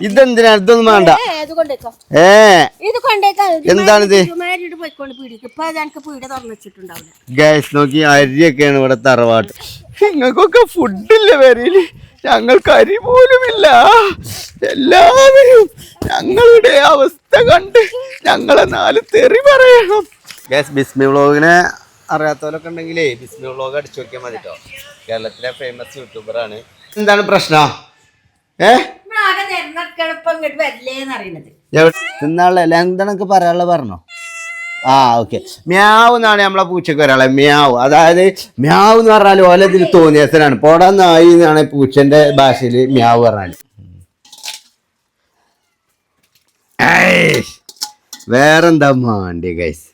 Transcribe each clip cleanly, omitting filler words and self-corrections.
ഇതെന്തിനാ ഇതൊന്നും വേണ്ട എന്താണിത് ഗ്യാസ് നോക്കി അരിയൊക്കെയാണ് ഇവിടെ തറവാട്ട് നിങ്ങൾക്കൊക്കെ ഫുഡില്ല വരയില് ഞങ്ങൾക്ക് അരി പോലുമില്ല എല്ലാവരും ഞങ്ങളുടെ അവസ്ഥ കണ്ട് ഞങ്ങളെ 4 തെറി പറയണം ഗ്യാസ് ബിസ്മി വ്ളോഗിനെ അറിയാത്തവരൊക്കെ ഉണ്ടെങ്കിലേ ബിസ്മി വ്ളോഗ് അടിച്ചു നോക്കിയാൽ മതി കേട്ടോ കേരളത്തിലെ ഫേമസ് യൂട്യൂബറാണ് എന്താണ് പ്രശ്നം എന്തൊക്കെ പറയാനുള്ളത് പറഞ്ഞോ ഓക്കെ മ്യാവ് എന്നാണ് നമ്മളെ പൂച്ചക്ക് ഒരാളെ മ്യാവ് അതായത് മ്യാവ് എന്ന് പറഞ്ഞാൽ ഓലതിൽ തോന്നിയസനാണ് പൊടന്നായി എന്നാണ് പൂച്ചന്റെ ഭാഷയിൽ മ്യാവ് പറഞ്ഞാൽ വേറെന്താ മാണ്ടി ഗൈസ്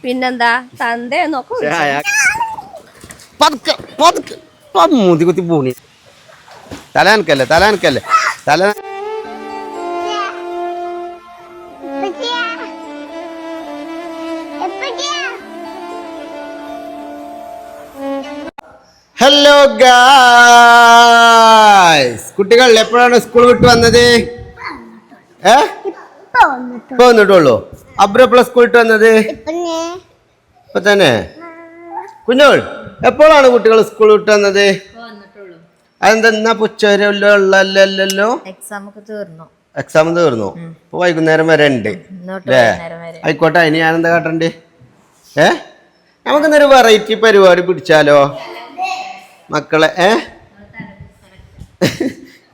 പിന്നെന്താ തന്തേ മൂതി കുത്തി പൂണി തലാനക്കല്ലേ തല ഹലോ ഗായ്സ് കുട്ടികൾ എപ്പോഴാണ് സ്കൂൾ വിട്ട് വന്നത് ഇപ്പൊ വന്നിട്ടുള്ളൂ അബ്ര എപ്പോഴാണ് സ്കൂൾ വിട്ട് വന്നത് ഇപ്പൊ തന്നെ കുഞ്ഞോൾ എപ്പോഴാണ് കുട്ടികൾ സ്കൂൾ വിട്ട് വന്നത് അതെന്താ പുച്ചല്ലോ എക്സാം തീർന്നു ഇപ്പൊ വൈകുന്നേരം വരെ ഉണ്ട് അല്ലേ ആയിക്കോട്ടെ ഇനി ഞാനെന്താ കാട്ടണ്ടേ നമുക്കെന്നൊരു വെറൈറ്റി പരിപാടി പിടിച്ചാലോ മക്കളെ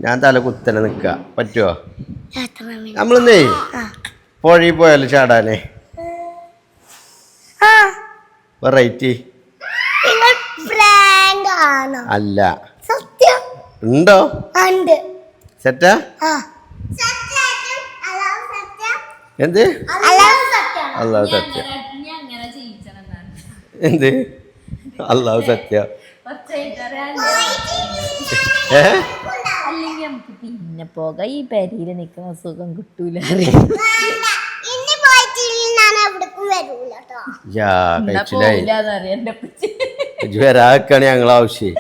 ഞാൻ തല കുത്തനെ നിക്ക പറ്റുമോ നമ്മളെന്നേ പുഴയിൽ പോയാലോ ചാടാനേ വെറൈറ്റി അല്ല ഉണ്ടോ സെറ്റാ എന്ത് അല്ലാഹു സത്യം എന്ത് അല്ലാഹു സത്യം പിന്നെ പോക ഈ പെരിയില് നിക്കുന്ന സുഖം കിട്ടൂല വരാക്കാണ് ഞങ്ങൾ ആവശ്യം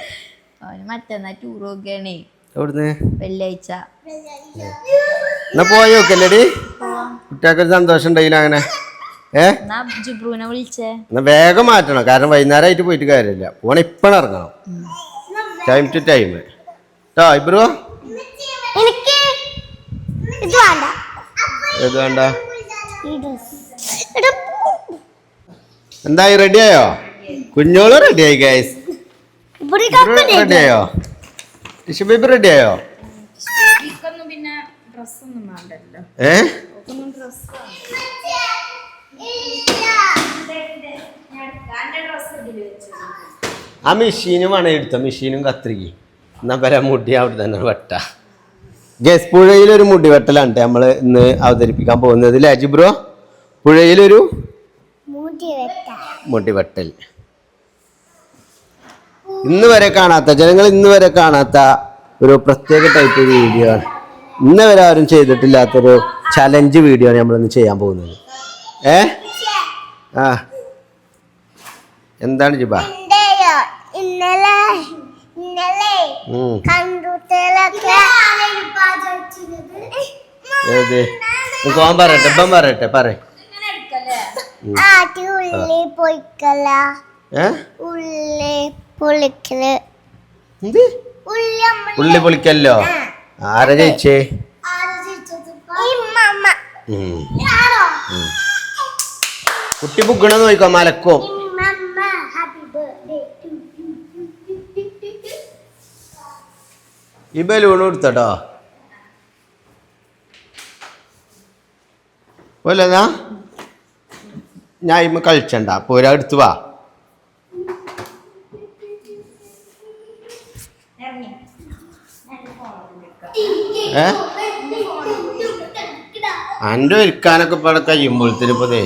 മറ്റന്നാ ടൂർ നോക്കുകയാണേ എവിടുന്ന് വെള്ളിയാഴ്ച എന്നാ പോയോക്കല്ലേടി കുട്ടികൾക്കൊരു സന്തോഷം ഉണ്ടായില്ല അങ്ങനെ ജുബ്രൂനെ വിളിച്ചേ എന്നാ വേഗം മാറ്റണം കാരണം വൈകുന്നേരമായിട്ട് പോയിട്ട് കാര്യമില്ല പോണ ഇപ്പഴ ഇറങ്ങണം ടൈം ടു ടൈം കേട്ടോ ഇബ്രോ ഏത് വേണ്ട എന്തായി റെഡിയായോ കുഞ്ഞോള് റെഡിയായി ഗൈസ് റെഡിയായോ ബേബി റെഡിയായോ ആ മെഷീനും വേണം എടുത്ത മെഷീനും കത്രികയും എന്നാ പറയാ മുടി അവിടെ തന്നെ വെട്ട ഗസ് പുഴയിലൊരു മുടി വെട്ടലാണ് നമ്മൾ ഇന്ന് അവതരിപ്പിക്കാൻ പോകുന്നത് ലാജി ബ്രോ പുഴയിലൊരു മുടി വെട്ടൽ ജനങ്ങൾ ഇന്ന് വരെ കാണാത്ത ഒരു പ്രത്യേക ടൈപ്പ് വീഡിയോ ആണ് ഇന്ന് വരെ ആരും ചെയ്തിട്ടില്ലാത്തൊരു ചലഞ്ച് വീഡിയോ ആണ് നമ്മളിന്ന് ചെയ്യാൻ പോകുന്നത് എന്താണ് ജിബ പറയട്ടെ ഉള്ളി പൊളിക്കല്ലോ ആരാ ജയിച്ചേ കുട്ടി ബുക്കണെന്ന് നോക്കോ മലക്കോ ഈ ബലൂൺ കൊടുത്തട്ടോ പോലെന്നാ ഞാൻ ഇമ്മ കളിച്ചണ്ട പോരാ എടുത്തു വാ അൻ്റെ ഒരുക്കാനൊക്കെ ഇപ്പൊ അവിടെ കഴിയുമ്പോഴത്തേന് ഇപ്പതേ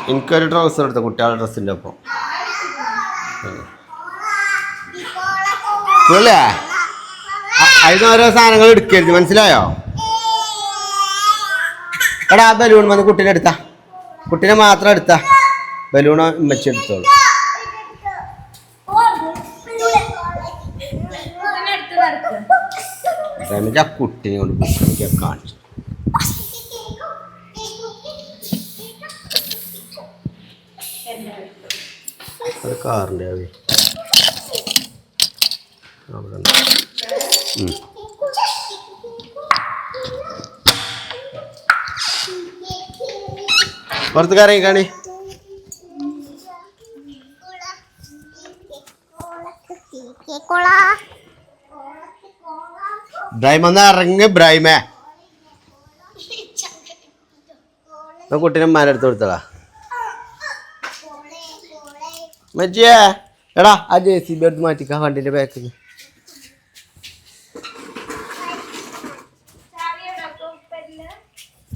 എനിക്കൊരു ട്രൗസർ എടുത്ത കുട്ടികളുടെ ഡ്രസ്സിൻ്റെ ഒപ്പം അതിന് ഓരോ സാധനങ്ങൾ എടുക്കരുത്, മനസ്സിലായോ? എടാ ആ ബലൂൺ വന്ന് കുട്ടീനെ എടുത്താ, കുട്ടീനെ മാത്രം എടുത്താ, ബലൂൺ വെച്ചെടുത്തോളൂ. ആ കുട്ടീനെ കൊണ്ട് കാണിച്ചു അത് കാറിൻ്റെ അവിടെ പുറത്ത് കറങ്ങി കാണി. ബ്രൈമെന്ന് ഇറങ്ങ് ബ്രൈമേ. കുട്ടീനെ മാരെടുത്ത് കൊടുത്തടാ മജിയേ. എടാ ആ JCB എടുത്ത് മാറ്റിക്കാ വണ്ടിന്റെ ബാക്കിൽ.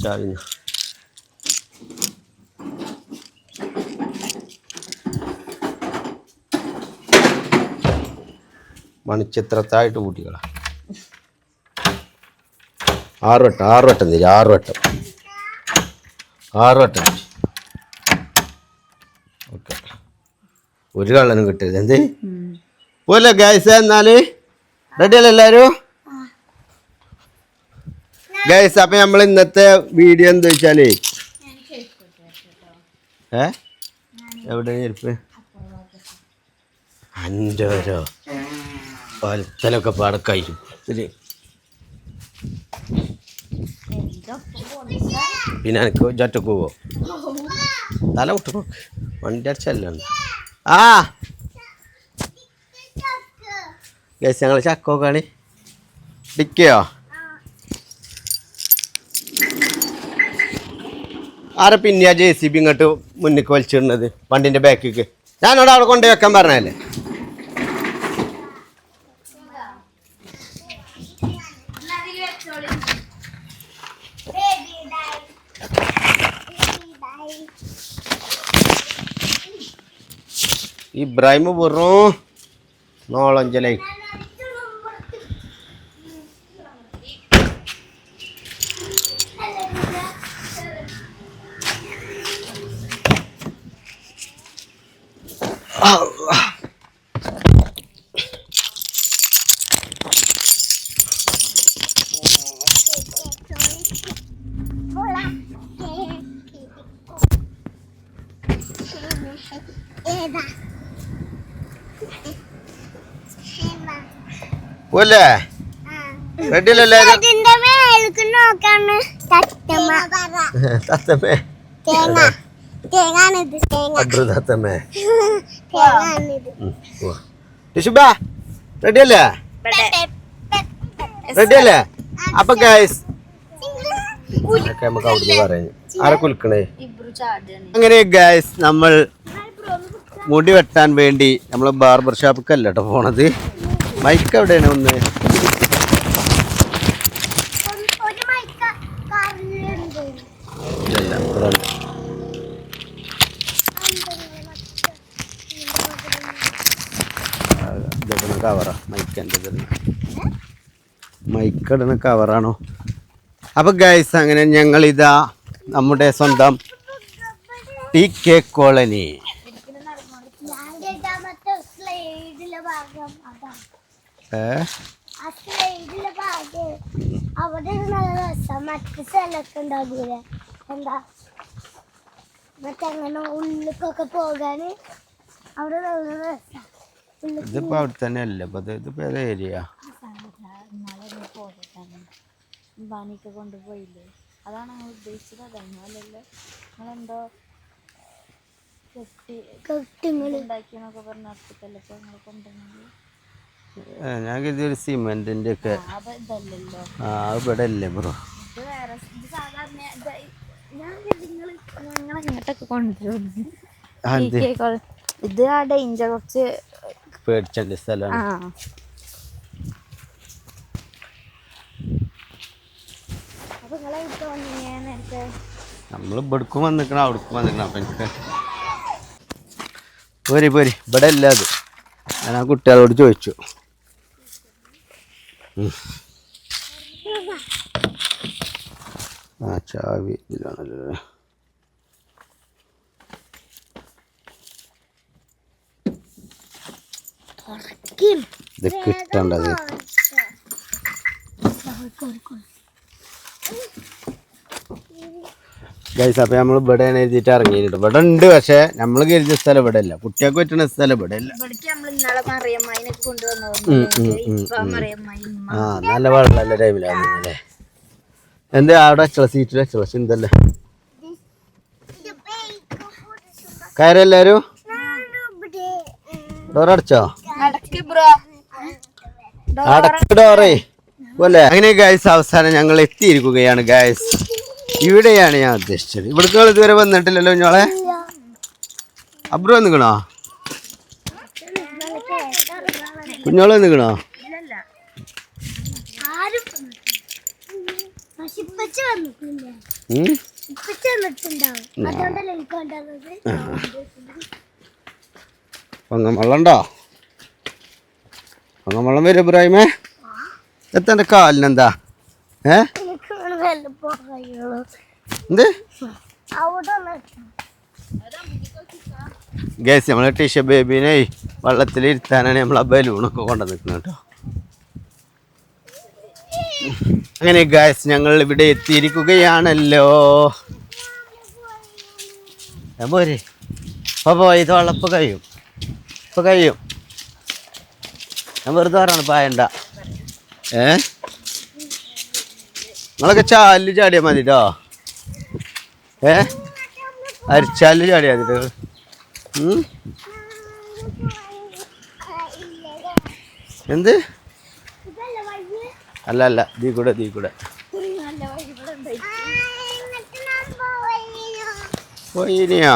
ചാവിന്ന മണിച്ചിത്രത്തായിട്ട് കൂട്ടിക്കളാ. 6 വട്ടം തരും, 6 വട്ടം. ഓക്കെ, ഒരു കള്ളനും കിട്ടരുത്. എന്ത് പോലെ ഗൈസ്? എന്നാല് റെഡിയല്ലേ എല്ലാരും ഗൈസ്? അപ്പൊ നമ്മൾ ഇന്നത്തെ വീഡിയോ എന്താ വെച്ചാല്, എവിടെ ചെരുപ്പ് അഞ്ചോരോ പലത്തിലൊക്കെ പാടെ കഴിയും. പിന്നെ എനിക്ക് ചൊറ്റക്ക് പോവോ? തല വിട്ടു നോക്ക്, വണ്ടി അടിച്ചല്ലാണ്. ആ ഗൈസ് ഞങ്ങൾ ചക്കോക്കാണ് ഡിക്കയോ. ആരെ പിന്നെയാ JCB ഇങ്ങോട്ട് മുന്നിക്ക് വലിച്ചിടുന്നത് വണ്ടിന്റെ ബാക്കിക്ക്? ഞാനോട് അവിടെ കൊണ്ടുപോയി വെക്കാൻ പറഞ്ഞല്ലേ. ഇബ്രാഹിം വെറും നോളഞ്ചലായി. പോലെ റെഡിയല്ലേ? റെഡിയല്ലേ? റെഡിയല്ലേ? അപ്പൊ ഗൈസ് നമുക്ക് അവിടുന്ന് പറഞ്ഞു ആരെ കുലിക്കണേ. അങ്ങനെ ഗൈസ് നമ്മൾ മുടി വെട്ടാൻ വേണ്ടി നമ്മൾ ബാർബർ ഷോപ്പിക്കല്ല കേട്ടോ പോണത്. മൈക്ക് എവിടെയാണ്? ഒന്ന് കവറാ, മൈക്കിടുന്ന കവറാണോ? അപ്പൊ ഗൈസ് അങ്ങനെ ഞങ്ങളിതാ നമ്മുടെ സ്വന്തം TK കോളനി. അവിടെ നല്ല രസം. മറ്റു സ്ഥലമൊക്കെ ഉണ്ടാകൂലേ, എന്താ മറ്റങ്ങനെ ഉള്ളിലേക്കൊക്കെ പോകാന് അവിടെ നല്ല രസം. ഇതിപ്പോ അവിടെ തന്നെ അല്ലേ? ഇതിപ്പോ ഏതാ ഏരിയ? ബാനിക്ക് കൊണ്ടുപോയില്ലേ, അതാണ് ഞങ്ങൾ ഉദ്ദേശിച്ചത്. അതല്ലല്ലോ നിങ്ങളെന്തോ ഉണ്ടാക്കിയെന്നൊക്കെ പറഞ്ഞ അടുത്തല്ലേ ഇപ്പൊ നിങ്ങൾ കൊണ്ടുവന്നത്? ഞാൻ കരുതിയൊരു സിമെന്റിന്റെ ഒക്കെ. ഇവിടെ അല്ലേ ബ്രോ? ഞങ്ങളിങ്ങോട്ടൊക്കെ കൊണ്ടുവരും. ഇത് ആ ഡേഞ്ചർ കുറച്ച് പേടിച്ചന്റെ സ്ഥലമാണ്. നമ്മൾ ഇവിടേക്കും വന്നിക്കണം അവിടേക്കും വന്നിക്കണം. അപ്പൊ എനിക്ക് പോരി ഇവിടെ അല്ല അത്. ഞാൻ ആ കുട്ടികളോട് ചോദിച്ചു. ആ ചാവി ഇതിലാണല്ലോ. ഇത് കിട്ടണ്ടത് ഗൈസ്. അപ്പം നമ്മൾ ഇവിടെ എഴുതിയിട്ട് ഇറങ്ങിയിട്ട് ഇവിടെ ഉണ്ട്, പക്ഷെ നമ്മൾ കരുതിയ സ്ഥലം ഇവിടെ അല്ല. കുട്ടികൾക്ക് പറ്റുന്ന സ്ഥലം ഇവിടെ അല്ല. ആ നല്ല വെള്ളമല്ല ടൈമിലാണല്ലേ. എന്താ അവിടെ വെച്ചോ, സീറ്റിൽ വെച്ചോ, എന്തല്ലേ കയറെല്ലാരും ഡോറടച്ചോ? അടക്ക് ഡോറേ പോലെ. അങ്ങനെ ഗൈസ് അവസാനം ഞങ്ങൾ എത്തിയിരിക്കുകയാണ് ഗൈസ്. ഇവിടെയാണ് ഞാൻ ഉദ്ദേശിച്ചത്. ഇവിടേക്ക് ഇതുവരെ വന്നിട്ടില്ലല്ലോ ഞങ്ങളെ. അബ്രു വന്നിക്കണോ? കുഞ്ഞോള് വന്നിക്കണോ? പൊങ്ങമള്ളണ്ടോ? പൊങ്ങമള്ളം വരും ഇബ്രാഹിമേ. എത്തന്റെ കാലിനെന്താ? എന്ത് ഗൈസ്, നമ്മളെ ടീഷ ബേബീനെ വെള്ളത്തിലിരുത്താനാണ് നമ്മൾ ആ ബലൂണൊക്കെ കൊണ്ടു നിൽക്കുന്നത് കേട്ടോ. അങ്ങനെ ഗൈസ് ഞങ്ങൾ ഇവിടെ എത്തിയിരിക്കുകയാണല്ലോ. പോരെ പോയത് വെള്ളപ്പ് കഴിയും, ഇപ്പൊ കഴിയും. ഞാൻ വെറുതെ പറയാണ് പായണ്ട. നിങ്ങളൊക്കെ ചാലിൽ ചാടിയാൽ മതി കേട്ടോ. അരിച്ചാലിൽ ചാടിയാൽ മതി. എന്ത് അല്ല അല്ല, ദീ കൂടെ പോയിനിയോ?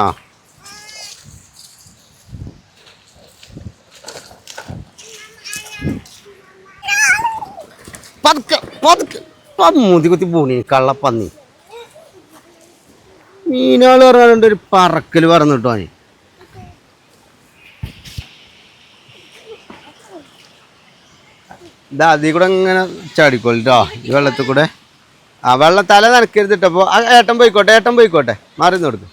മൂതി കുത്തി പോണി കള്ളപ്പന്നി. മീനുകൾ പറയാനുണ്ട്, ഒരു പറക്കല് പറന്നു കിട്ടോ. ഇതാ അതിൽ കൂടെ ഇങ്ങനെ ചാടിക്കോളിട്ടോ ഈ വെള്ളത്തിൽ കൂടെ. ആ വെള്ളം തല നനക്കരുതിട്ടപ്പോ. ഏട്ടൻ പോയിക്കോട്ടെ മാറിന്ന് കൊടുക്കും.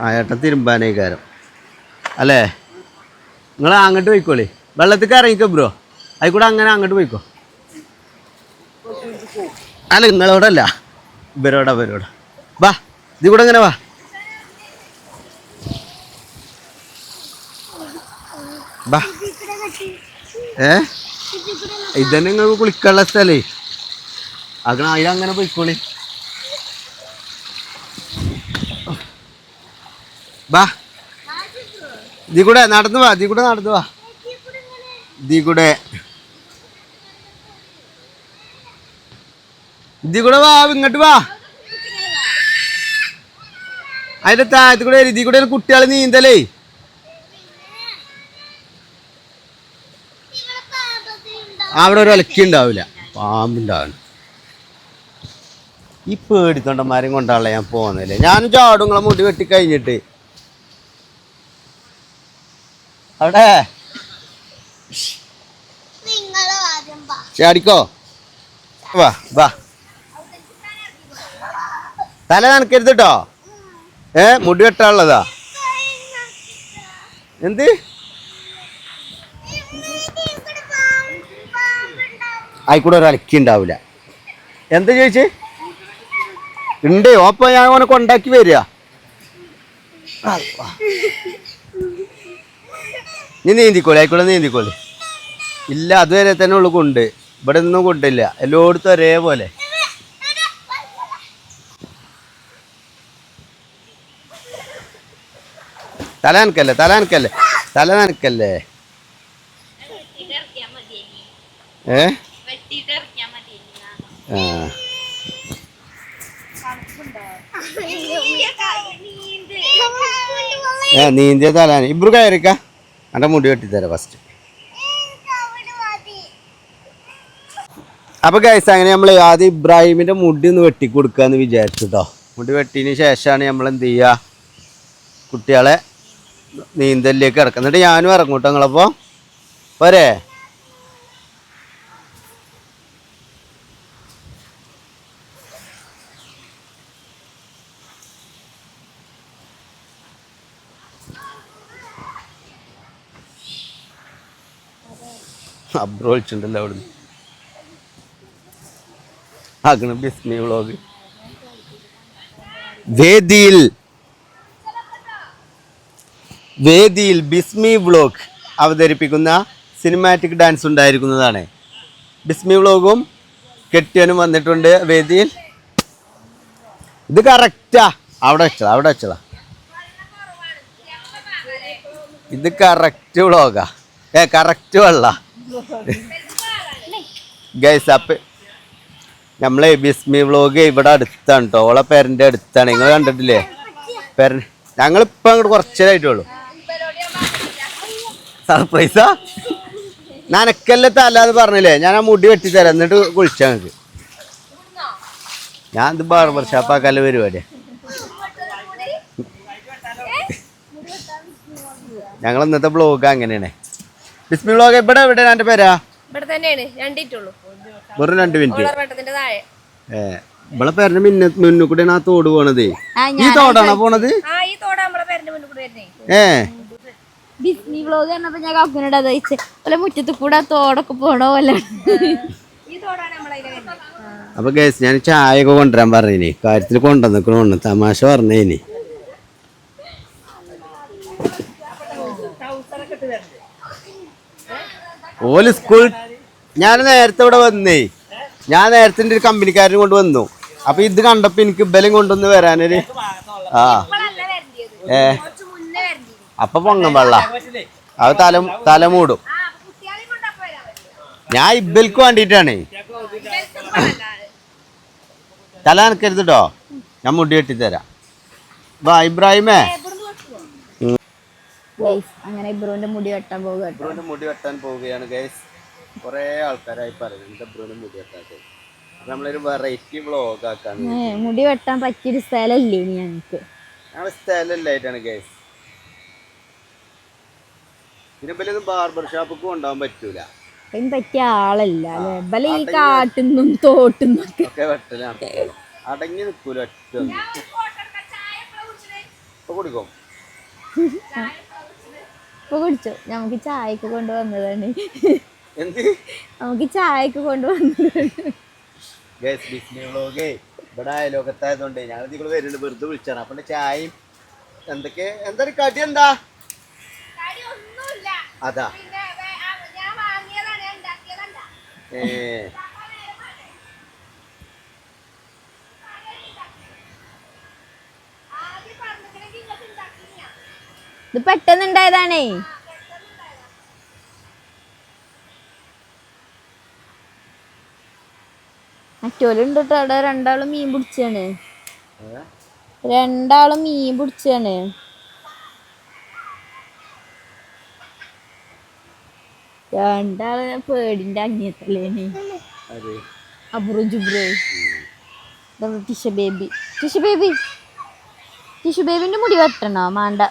ആ ഏട്ടൻ തിരുമ്പാനേ കാരം അല്ലേ. നിങ്ങൾ അങ്ങോട്ട് പോയിക്കോളി, വെള്ളത്തിൽ ഇറങ്ങിക്കോ ബ്രോ. അതിൽ അങ്ങനെ അങ്ങോട്ട് പോയിക്കോ. അല്ല നിങ്ങളോടല്ല, ഇവരോടാ വാ. ഇതിൽ കൂടെ ഇങ്ങനെ വാ. ബാ. ഇതന്നെ നിങ്ങൾക്ക് കുളിക്കാനുള്ള സ്ഥലേ. അതിലങ്ങനെ പോയിക്കോളി. ബാ. ഇതിൽ കൂടെ നടന്നു വാ. ഇതിൽ കൂടെ വാ. ഇങ്ങോട്ട് വാ. അതിന്റെ താഴത്ത് കൂടെ ഇതിൽ കൂടെ കുട്ടികൾ നീന്തലേ. അവിടെ ഒരു ഒലക്ക ഉണ്ടാവില്ല, പാമ്പുണ്ടാവില്ല. ഈ പേടിത്തൊണ്ടന്മാരെയും കൊണ്ടാണല്ലോ ഞാൻ പോകുന്നില്ലേ. ഞാനും ചാടും നിങ്ങളെ മുടി വെട്ടി കഴിഞ്ഞിട്ട്. അവിടെ ചാടിക്കോ. വാ. തല നനക്കരുത് കേട്ടോ. മുടി വെട്ടാനുള്ളതാ. എന്ത് ആയിക്കൂടെ ഒരു അലക്കി ഉണ്ടാവില്ല. എന്താ ചോദിച്ചേ? ഉണ്ട്. ഓപ്പ ഞാൻ ഓനെ കൊണ്ടാക്കി വരിക. നീ നീന്തിക്കോളി, ആയിക്കോളെ നീന്തിക്കോളി. ഇല്ല, അതുവരെ തന്നെ ഉള്ളു കൊണ്ട്. ഇവിടെ ഒന്നും കൊണ്ടില്ല, എല്ലായിടത്തും ഒരേപോലെ. തല നനക്കല്ലേ. നീന്തിയ തലാൻ ഇബ്രു കയറിക്ക. എൻ്റെ മുടി വെട്ടിത്തരാം ഫസ്റ്റ്. അപ്പോൾ ഗൈസ് അങ്ങനെ നമ്മൾ ആദ്യം ഇബ്രാഹിമിൻ്റെ മുടി ഒന്ന് വെട്ടിക്കൊടുക്കാന്ന് വിചാരിച്ചു കേട്ടോ. മുടി വെട്ടിയതിന് ശേഷമാണ് നമ്മൾ എന്ത് ചെയ്യുക, കുട്ടികളെ നീന്തലിലേക്ക് ഇറക്കാം. എന്നിട്ട് ഞാനും ഇറങ്ങൂട്ടോ നിങ്ങളപ്പോ പോരേ? അബ്രോ വിളിച്ചിട്ടുണ്ടല്ലോ അവിടുന്ന്. ആകണ ബിസ്മി വ്ളോഗ് വേദിയിൽ ബിസ്മി വ്ളോഗ് അവതരിപ്പിക്കുന്ന സിനിമാറ്റിക് ഡാൻസ് ഉണ്ടായിരിക്കുന്നതാണ്. ബിസ്മി വ്ളോഗും കെട്ടിയനും വന്നിട്ടുണ്ട് വേദിയിൽ. ഇത് കറക്റ്റാ. അവിടെ വെച്ചതാ. ഇത് കറക്റ്റ് വ്ളോഗാ. കറക്റ്റ് വെള്ള ഗൈസ്. അപ്പം നമ്മളെ ബിസ്മി വ്ളോഗ് ഇവിടെ അടുത്താണ് കേട്ടോ. ഓളെ പേരൻ്റെ അടുത്താണ്. നിങ്ങൾ കണ്ടിട്ടില്ലേ പേരൻ? ഞങ്ങളിപ്പോൾ അങ്ങോട്ട് കുറച്ചേരായിട്ടുള്ളൂ. സർപ്രൈസാ. നനക്കല്ലേ തല്ലാന്ന് പറഞ്ഞില്ലേ? ഞാൻ ആ മുടി വെട്ടിത്തരാം എന്നിട്ട് കുളിച്ചാൽ നിങ്ങൾക്ക്. ഞാൻ ഇത് ബാർബർ ഷാപ്പാക്കാനുള്ള പരിപാടിയാ. ഞങ്ങൾ ഇന്നത്തെ വ്ളോഗ് അങ്ങനെയാണ്. ബിസ്മി വ്ളോഗ് ഇവിടെ എൻ്റെ പേരാ വെറും 2 മിനിറ്റ്. നമ്മളെ പേരന്റെ മുന്നിൽ കൂടെയാണ് ആ തോട് പോണത്. ഈ തോടാണോ പോണത്? ബിസ്മി വ്ളോഗ് പറഞ്ഞപ്പോ ഞാൻ കാക്കുനോട് അത് ചോദിച്ചെ മുറ്റത്ത് കൂടെ തോടൊക്കെ പോണ പോലെ. അപ്പൊ ഗൈസ് ഞാൻ ചായ ഒക്കെ കൊണ്ടുവരാൻ പറഞ്ഞേ. കാര്യത്തിൽ കൊണ്ടുവന്നിക്കണോണ്ട് തമാശ പറഞ്ഞേനി. ഓല് സ്കൂൾ ഞാൻ നേരത്തെ ഇവിടെ വന്നേ. ഞാൻ നേരത്തെ ഒരു കമ്പനിക്കാരനെ കൊണ്ട് വന്നു. അപ്പൊ ഇത് കണ്ടപ്പോ എനിക്ക് ബലം കൊണ്ടുവന്ന് വരാനൊരു അപ്പൊ പൊങ്ങം വെള്ള അത് തലമൂടും. ഞാൻ ഇബൽക്ക് വേണ്ടിട്ടാണ്. തല നനക്കരുത് കേട്ടോ. ഞാൻ മുടി വെട്ടിത്തരാം. വാ ഇബ്രാഹിമേ. അങ്ങനെ ഇബ്രുവിന്റെ മുടി വെട്ടാൻ പോവുകയാണ് ഗൈസ്. കുറെ ആൾക്കാരായി പറയുന്നത് ഇബ്രുവിന്റെ മുടി വെട്ടാൻ. നമ്മളൊരു വെറൈറ്റി വ്ളോഗ് ആക്കാണ്. മുടി വെട്ടാൻ പറ്റിയൊരു സ്ഥലല്ലേ ഞങ്ങൾക്ക്? ഞങ്ങളെ സ്ഥലമില്ലായിട്ടാണ് ഗൈസ്. പിന്നെ ഇവലൊന്നും ബാർബർ ഷാപ്പൊക്കെ കൊണ്ടുപോകാൻ പറ്റൂല. അതിന് പറ്റിയ ആളല്ല അല്ലേ? ഈ കാട്ടുന്നും തോട്ടുന്നും ഒക്കെ വെട്ടലാണ്. അടങ്ങി നിൽക്കൂല ഒറ്റ. കുടിക്കും. ഇപ്പൊ കുടിച്ചോ? നമുക്ക് ചായക്ക് കൊണ്ടുവന്നതാണ്. എന്ത്? നമുക്ക് ചായക്ക് കൊണ്ടുവന്നതാണ്. ഇവിടെ അയലോകത്തായതുകൊണ്ട് ഞങ്ങൾ നിങ്ങൾ വരുന്നുണ്ട്. വെറുതെ വിളിച്ചാണ്. അപ്പൊ ചായയും എന്താ കടി എന്താ? അതാ ഇത് പെട്ടെന്നുണ്ടായതാണേ. മറ്റോലുണ്ട് കേട്ടോ അവിടെ. രണ്ടാളും മീൻ പിടിച്ചാണ്. രണ്ടാള് പേടിന്റെ അങ്ങേത്തല്ലേന്. അബ്രു ജുബ്രു ടിഷു ബേബിന്റെ മുടി വെട്ടണോ? മാണ്ട.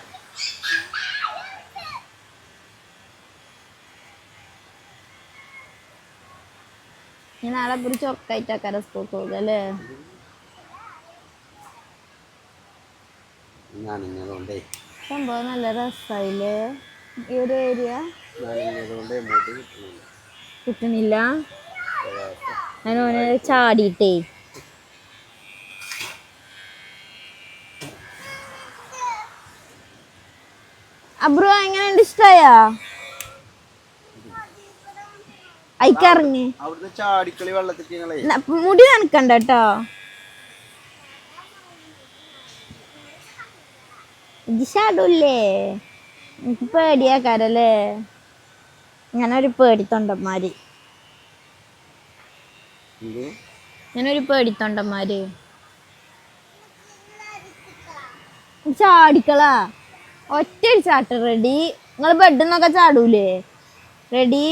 ഞാൻ നാളെ ഒരു ചൊക്കായിട്ടാക്കാര സ്കൂൾക്ക് പോകുക അല്ലേ? സംഭവം നല്ല രസായില്ലേ ഈ ഒരു ഏരിയ? കിട്ടണില്ല. ഞാൻ ഓനെ ചാടിയിട്ടേ. അബ്രു എങ്ങനെയുണ്ട്? ഇഷ്ടായാ? അയക്കിറങ്ങി മുടി നനക്കണ്ട കേട്ടോ. ജിഷാടൂല്ലേ? എനിക്ക് പേടിയാക്കാരല്ലേ? ഞാനൊരു പേടിത്തൊണ്ടന്മാര്. ചാടിക്കളാ. ഒറ്റ ചാട്ട. റെഡി? നിങ്ങൾ ബെഡിന്നൊക്കെ ചാടൂലേ? റെഡി?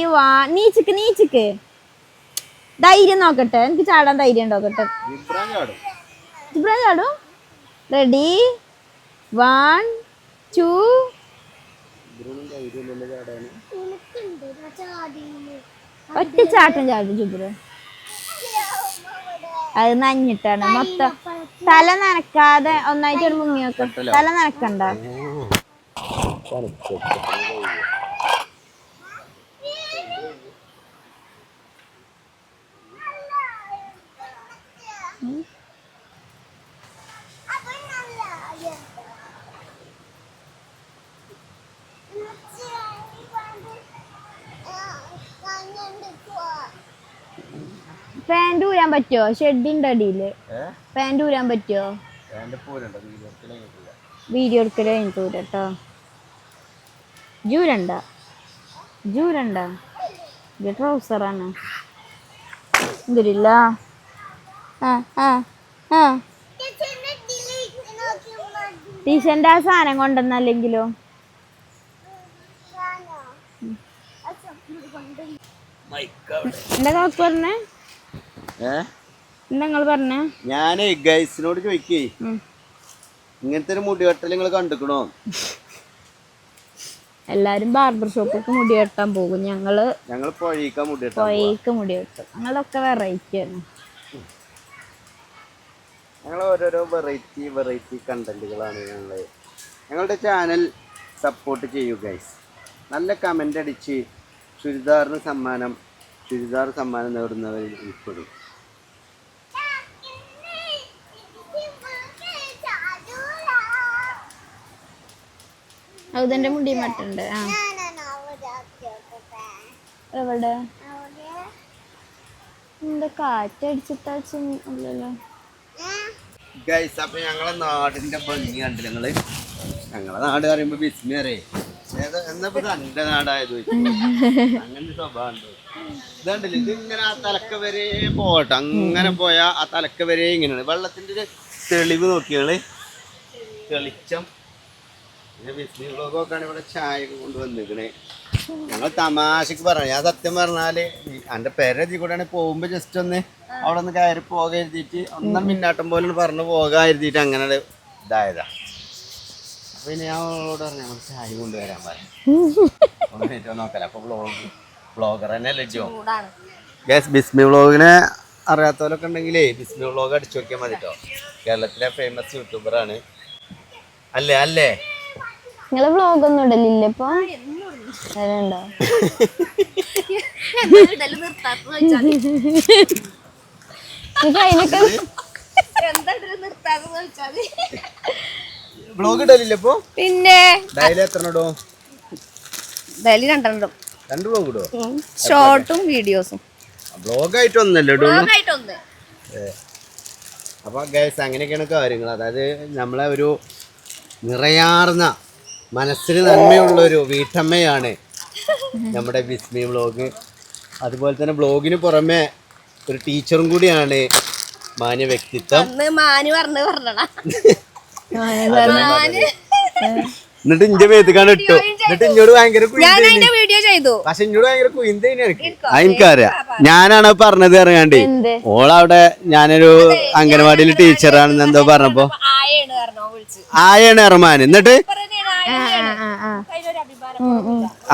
നീച്ചിക്ക്. ധൈര്യം നോക്കട്ടെ. എനിക്ക് ചാടാൻ ധൈര്യം നോക്കട്ടെ. ഇബ്രാഹിം ചാടും. റെഡി? 1 2 എനിക്കുണ്ട് ഞാൻ ചാടിയില്ലേ ഒറ്റ ചാട്ടം ചാടും ജുബ്രു. അത് നഞ്ഞിട്ടാണ് മൊത്തം. തല നനക്കാതെ ഒന്നായിട്ട് ഒരു മുങ്ങി വെക്ക. തല നനക്കണ്ട. പാന്റ് ഊരാൻ പറ്റുമോ? ഷെഡിന്റെ അടിയില് പാന്റ് ഊരാൻ പറ്റുമോ? വീഡിയോ എടുക്കല് കഴിഞ്ഞിട്ട് ഊരട്ടോ. ജൂരണ്ട ഇത് ട്രൗസറാണ്. ഇതില്ല. ടീഷന്റെ ആ സാധനം കൊണ്ടുവന്നല്ലെങ്കിലോ? എന്താ കാക്കു പറഞ്ഞേ? നിങ്ങൾ പറഞ്ഞേ? ഞാനേ ഗൈസിനോട് ചോദിക്കേ, ഇങ്ങനത്തെ ഒരു മുടി വെട്ടൽ നിങ്ങൾ കണ്ടിക്കണോ? എല്ലാരും ബാർബർ ഷോപ്പിലേക്ക് മുടി വെട്ടാൻ പോകും. ഞങ്ങള് പുഴയ്ക്ക് മുടി വെട്ടും. ഞങ്ങളൊക്കെ വെറൈറ്റി ആണ്. ഞങ്ങൾ ഓരോരോ വെറൈറ്റി കണ്ടന്റുകളാണ് ഞങ്ങളുടെ ചാനൽ സപ്പോർട്ട് ചെയ്യൂ ഗൈസ്. നല്ല കമന്റ് അടിച്ച് ചുരിദാർ സമ്മാനം നേടുന്നവരിൽ ഉൾപ്പെടും. അതിന്റെ മുടി മട്ടുണ്ട്. എവിടെ എന്താ കാറ്റടിച്ചിട്ടല്ലോ ഗൈസ്. അപ്പൊ ഞങ്ങളെ നാടിന്റെ ഭംഗി കണ്ടില്ല നിങ്ങള്? ഞങ്ങളെ നാട് പറയുമ്പോ ബിസ്മി അറിയേ എന്നപ്പോ എന്റെ നാടായത് അങ്ങനെ സ്വഭാവം ഇതുണ്ടല്ലോ. ഇതിങ്ങനെ ആ തലക്ക വരെ പോകട്ടെ, അങ്ങനെ പോയാ ആ തലക്ക വരെ ഇങ്ങനെയാണ്. വെള്ളത്തിന്റെ ഒരു തെളിവ് നോക്കിയാള്, തെളിച്ചം. പിന്നെ ബിസ്മി വ്ളോഗൊക്കെയാണ് ഇവിടെ ചായ കൊണ്ടുവന്നിരിക്കണേ. ഞങ്ങൾ തമാശക്ക് പറഞ്ഞു. ഞാൻ സത്യം പറഞ്ഞാല് എന്റെ പേരതി കൂടെയാണ് പോകുമ്പോ ജസ്റ്റ് ഒന്ന് അവിടെ ഒന്ന് കയറി പോകാൻ എഴുതിയിട്ട് ഒന്നാം മിന്നാട്ടം പോലെ പറഞ്ഞു പോകാൻ എഴുതിയിട്ട് അങ്ങനെ ഇതായതാ. പിന്നെ ഞാൻ അവളോട് പറഞ്ഞു ഞങ്ങൾ ചായ കൊണ്ടുവരാൻ പറയാം നോക്കല. അപ്പൊ വ്ളോഗർ തന്നെ അല്ലേ ജോ. ഗ്യാസ് ബിസ്മി വ്ളോഗിനെ അറിയാത്തവരൊക്കെ ഉണ്ടെങ്കിലേ ബിസ്മി വ്ളോഗ് അടിച്ചു നോക്കിയാൽ മതി കേട്ടോ. കേരളത്തിലെ ഫേമസ് യൂട്യൂബറാണ്. അല്ലേ നിങ്ങള് വ്ളോഗ് ഒന്നും ഇടലില്ലേ ഇപ്പൊ? വ്ളോഗ് ഇടലില്ലേ ഇപ്പൊ? പിന്നെ ഡെയിലി എത്ര ഇടും? ഡെയിലി 2 2 വ്ളോഗ് ഇടുവോ? ഷോർട്ടും വീഡിയോസും. വ്ളോഗായിട്ട് ഒന്നല്ലേ ഇടുള്ളൂ? അപ്പൊ ഗൈസ് അങ്ങനെയൊക്കെയാണ് കാര്യങ്ങൾ. അതായത് നമ്മളെ ഒരു നിറയാർന്ന മനസ്സിന് നന്മയുള്ളൊരു വീട്ടമ്മയാണ് നമ്മുടെ ബിസ്മി വ്ളോഗ്. അതുപോലെ തന്നെ വ്ളോഗിന് പുറമെ ഒരു ടീച്ചറും കൂടിയാണ്. മാന്യ വ്യക്തിത്വം. എന്നിട്ട് ഇന്റെ മേത്തുകാണ് ഇട്ടു. എന്നിട്ട് ഇന്നോട് ഭയങ്കര പക്ഷെ ഇന്നോട് ഭയങ്കര കുയിന്തേനെ എനിക്കറിയാം. ഞാനാണ് പറഞ്ഞത് അറിയാണ്ട്. ഓളവിടെ ഞാനൊരു അംഗനവാടിയിലെ ടീച്ചറാണെന്ന് എന്തോ പറഞ്ഞപ്പോ ആയാണ് ഇറമാൻ. എന്നിട്ട്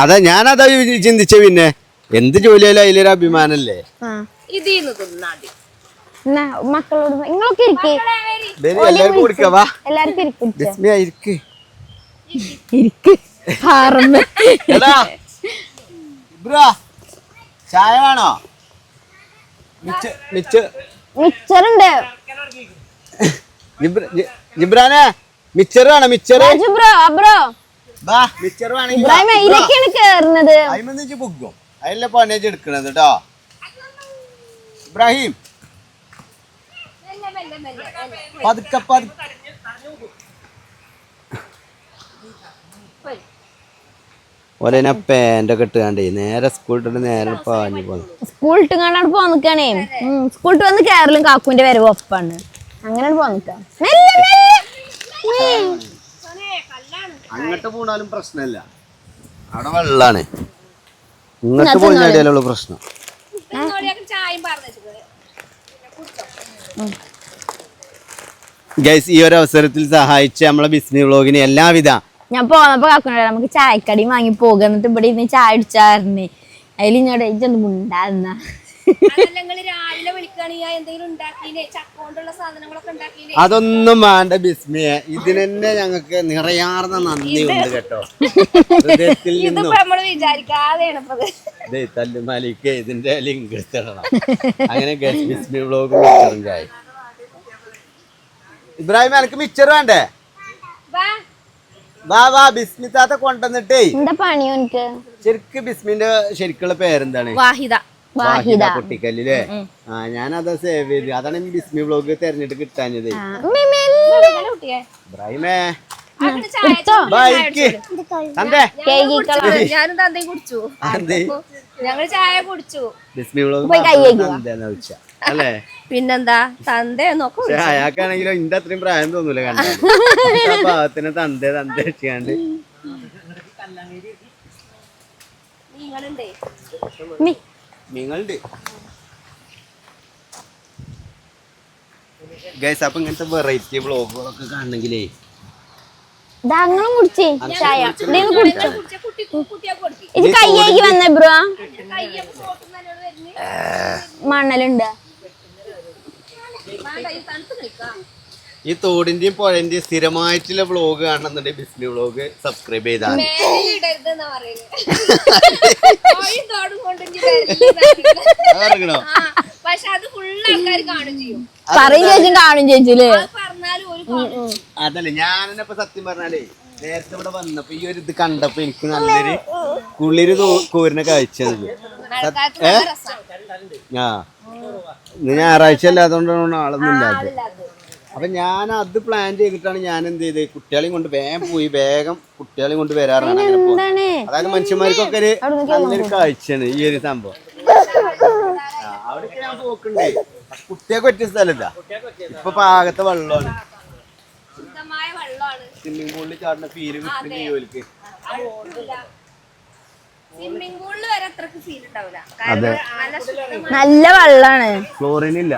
അതാ ഞാനതാ ചിന്തിച്ച. പിന്നെ എന്ത് ജോലിയായാലും അതിലൊരു അഭിമാനല്ലേ. മക്കളോട് നിങ്ങളൊക്കെ എല്ലാവർക്കും കുടിക്കവാ. ചായ വേണോ? മിച്ചറുണ്ട്. ജിബ്രാനെ മിച്ചർ വേണോ? മിച്ചർ മിച്ചർ കേറുന്നത് അതിമൊന്നിച്ച് പൊക്കും. അതിലെ പണിയേച്ച് എടുക്കണത് കേട്ടോ ഇബ്രാഹിം. പതുക്കെ ഓരോ പാൻ്റൊക്കെ ഇട്ടുകാണ്ടേ നേരെ സ്കൂളിട്ട് നേരെ പാഞ്ഞു പോന്നു. സ്കൂളിട്ട് കാണാൻ പോന്നിക്കാണേ. സ്കൂളിട്ട് വന്ന് കേരളം കാക്കുവിന്റെ വരവ് ഒപ്പാണ്. അങ്ങനെ പോന്നിക്കാം. അങ്ങോട്ട് പോണാലും പ്രശ്നമില്ല, അവിടെ വെള്ളാണ്. ഇങ്ങോട്ട് പോയാലുള്ള പ്രശ്നം. ഗൈസ് ഈ ഒരു അവസരത്തിൽ സഹായിച്ച നമ്മളെ ബിസ്മി വ്ളോഗിന് എല്ലാവിധ ഞാൻ പോന്നപ്പോ കാക്കുനോട് നമുക്ക് ചായക്കടി വാങ്ങി പോകുക എന്നിട്ട് ഇവിടെ ഇരുന്ന് ചായ അടിച്ചാറിന് അതിൽ ഇങ്ങോട്ട് ഇതൊന്നും മുണ്ടായിരുന്ന അതൊന്നും വേണ്ട ബിസ്മിയെ, ഇതിനെന്നെ ഞങ്ങൾക്ക് നിറയാർന്ന നന്ദിയുണ്ട് കേട്ടോ. ഹൃദയത്തിൽ നിന്നും തല്ലുമാലിക്ക് ഇതിന്റെ ലിങ്ക് എടുത്തിടണം. അങ്ങനെ ബിസ്മി വ്ലോഗ് മിച്ചറുണ്ടായി. ഇബ്രാഹിം എനിക്ക് മിച്ചർ വേണ്ടേ? വാ വാ, ബിസ്മി താത്ത കൊണ്ടുവന്നിട്ടേ. എന്താ പണി എനിക്ക്? ശരിക്കും ബിസ്മിന്റെ ശരിക്കുള്ള പേരെന്താണ്? വാഹിദ. കുട്ടിക്കല്ലേ? ആ, ഞാനതാ സേവ് ചെയ്ത്. അതാണ് ബിസ്മി വ്ലോഗ് തെരഞ്ഞെടുത്ത് കിട്ടാഞ്ഞത്. ഇബ്രാഹിമേ ഞാനും തന്തയും കുടിച്ചു. ഞങ്ങള് ചായ കുടിച്ചു. ബിസ്മി വ്ലോഗ് അല്ലേ? പിന്നെന്താ തന്തേ നോക്കൂ. അയാൾക്കാണെങ്കിലും ഇന്റെ അത്രയും പ്രായം തോന്നൂല കണ്ട പാവത്തിന് തന്തേ വെച്ചാണ്ട്. നിങ്ങളുണ്ട് ഗൈസ്. അപ്പൊ ഇങ്ങനത്തെ വെറൈറ്റി വ്ളോഗുകളൊക്കെ കാണണെങ്കിലേ മണ്ണലുണ്ട്. ഈ തോടിന്റെയും പുഴന്റെയും സ്ഥിരമായിട്ടുള്ള വ്ളോഗ് കാണുന്നുണ്ടെങ്കിൽ ബിസ്മി വ്ളോഗ് സബ്സ്ക്രൈബ് ചെയ്താൽ അതല്ലേ. ഞാനെന്നപ്പോ സത്യം പറഞ്ഞാലേ നേരത്തെ ഇവിടെ വന്നപ്പോ ഈ ഒരു ഇത് കണ്ടപ്പോ എനിക്ക് നല്ലൊരു കുളിര് കോരിന കാഴ്ച. ഞായറാഴ്ച അല്ലാതുകൊണ്ടാണ് ആളൊന്നും ഇല്ലാത്തത്. അപ്പൊ ഞാൻ അത് പ്ലാൻ ചെയ്തിട്ടാണ് ഞാൻ എന്ത് ചെയ്ത് കുട്ടികളെയും കൊണ്ട് വേഗം പോയി വേഗം കുട്ടികളെയും കൊണ്ട് വരാറാണ്. അങ്ങനെ പോകുന്നത്. അതായത് മനുഷ്യന്മാർക്കൊക്കെ ഒരു നല്ലൊരു കാഴ്ചയാണ് ഈ ഒരു സംഭവം. അവിടേക്ക് ഞാൻ പോക്കുണ്ട്. കുട്ടിയൊക്കെ പറ്റിയ സ്ഥലമില്ല. ഇപ്പൊ പാകത്തെ വെള്ളമാണ്. സ്വിമ്മിംഗ് പൂളിൽ ചാടുന്ന ഫീല് കിട്ടുന്ന ജോലിക്ക്. നല്ല വെള്ളാണ്. ക്ലോറിനില്ല.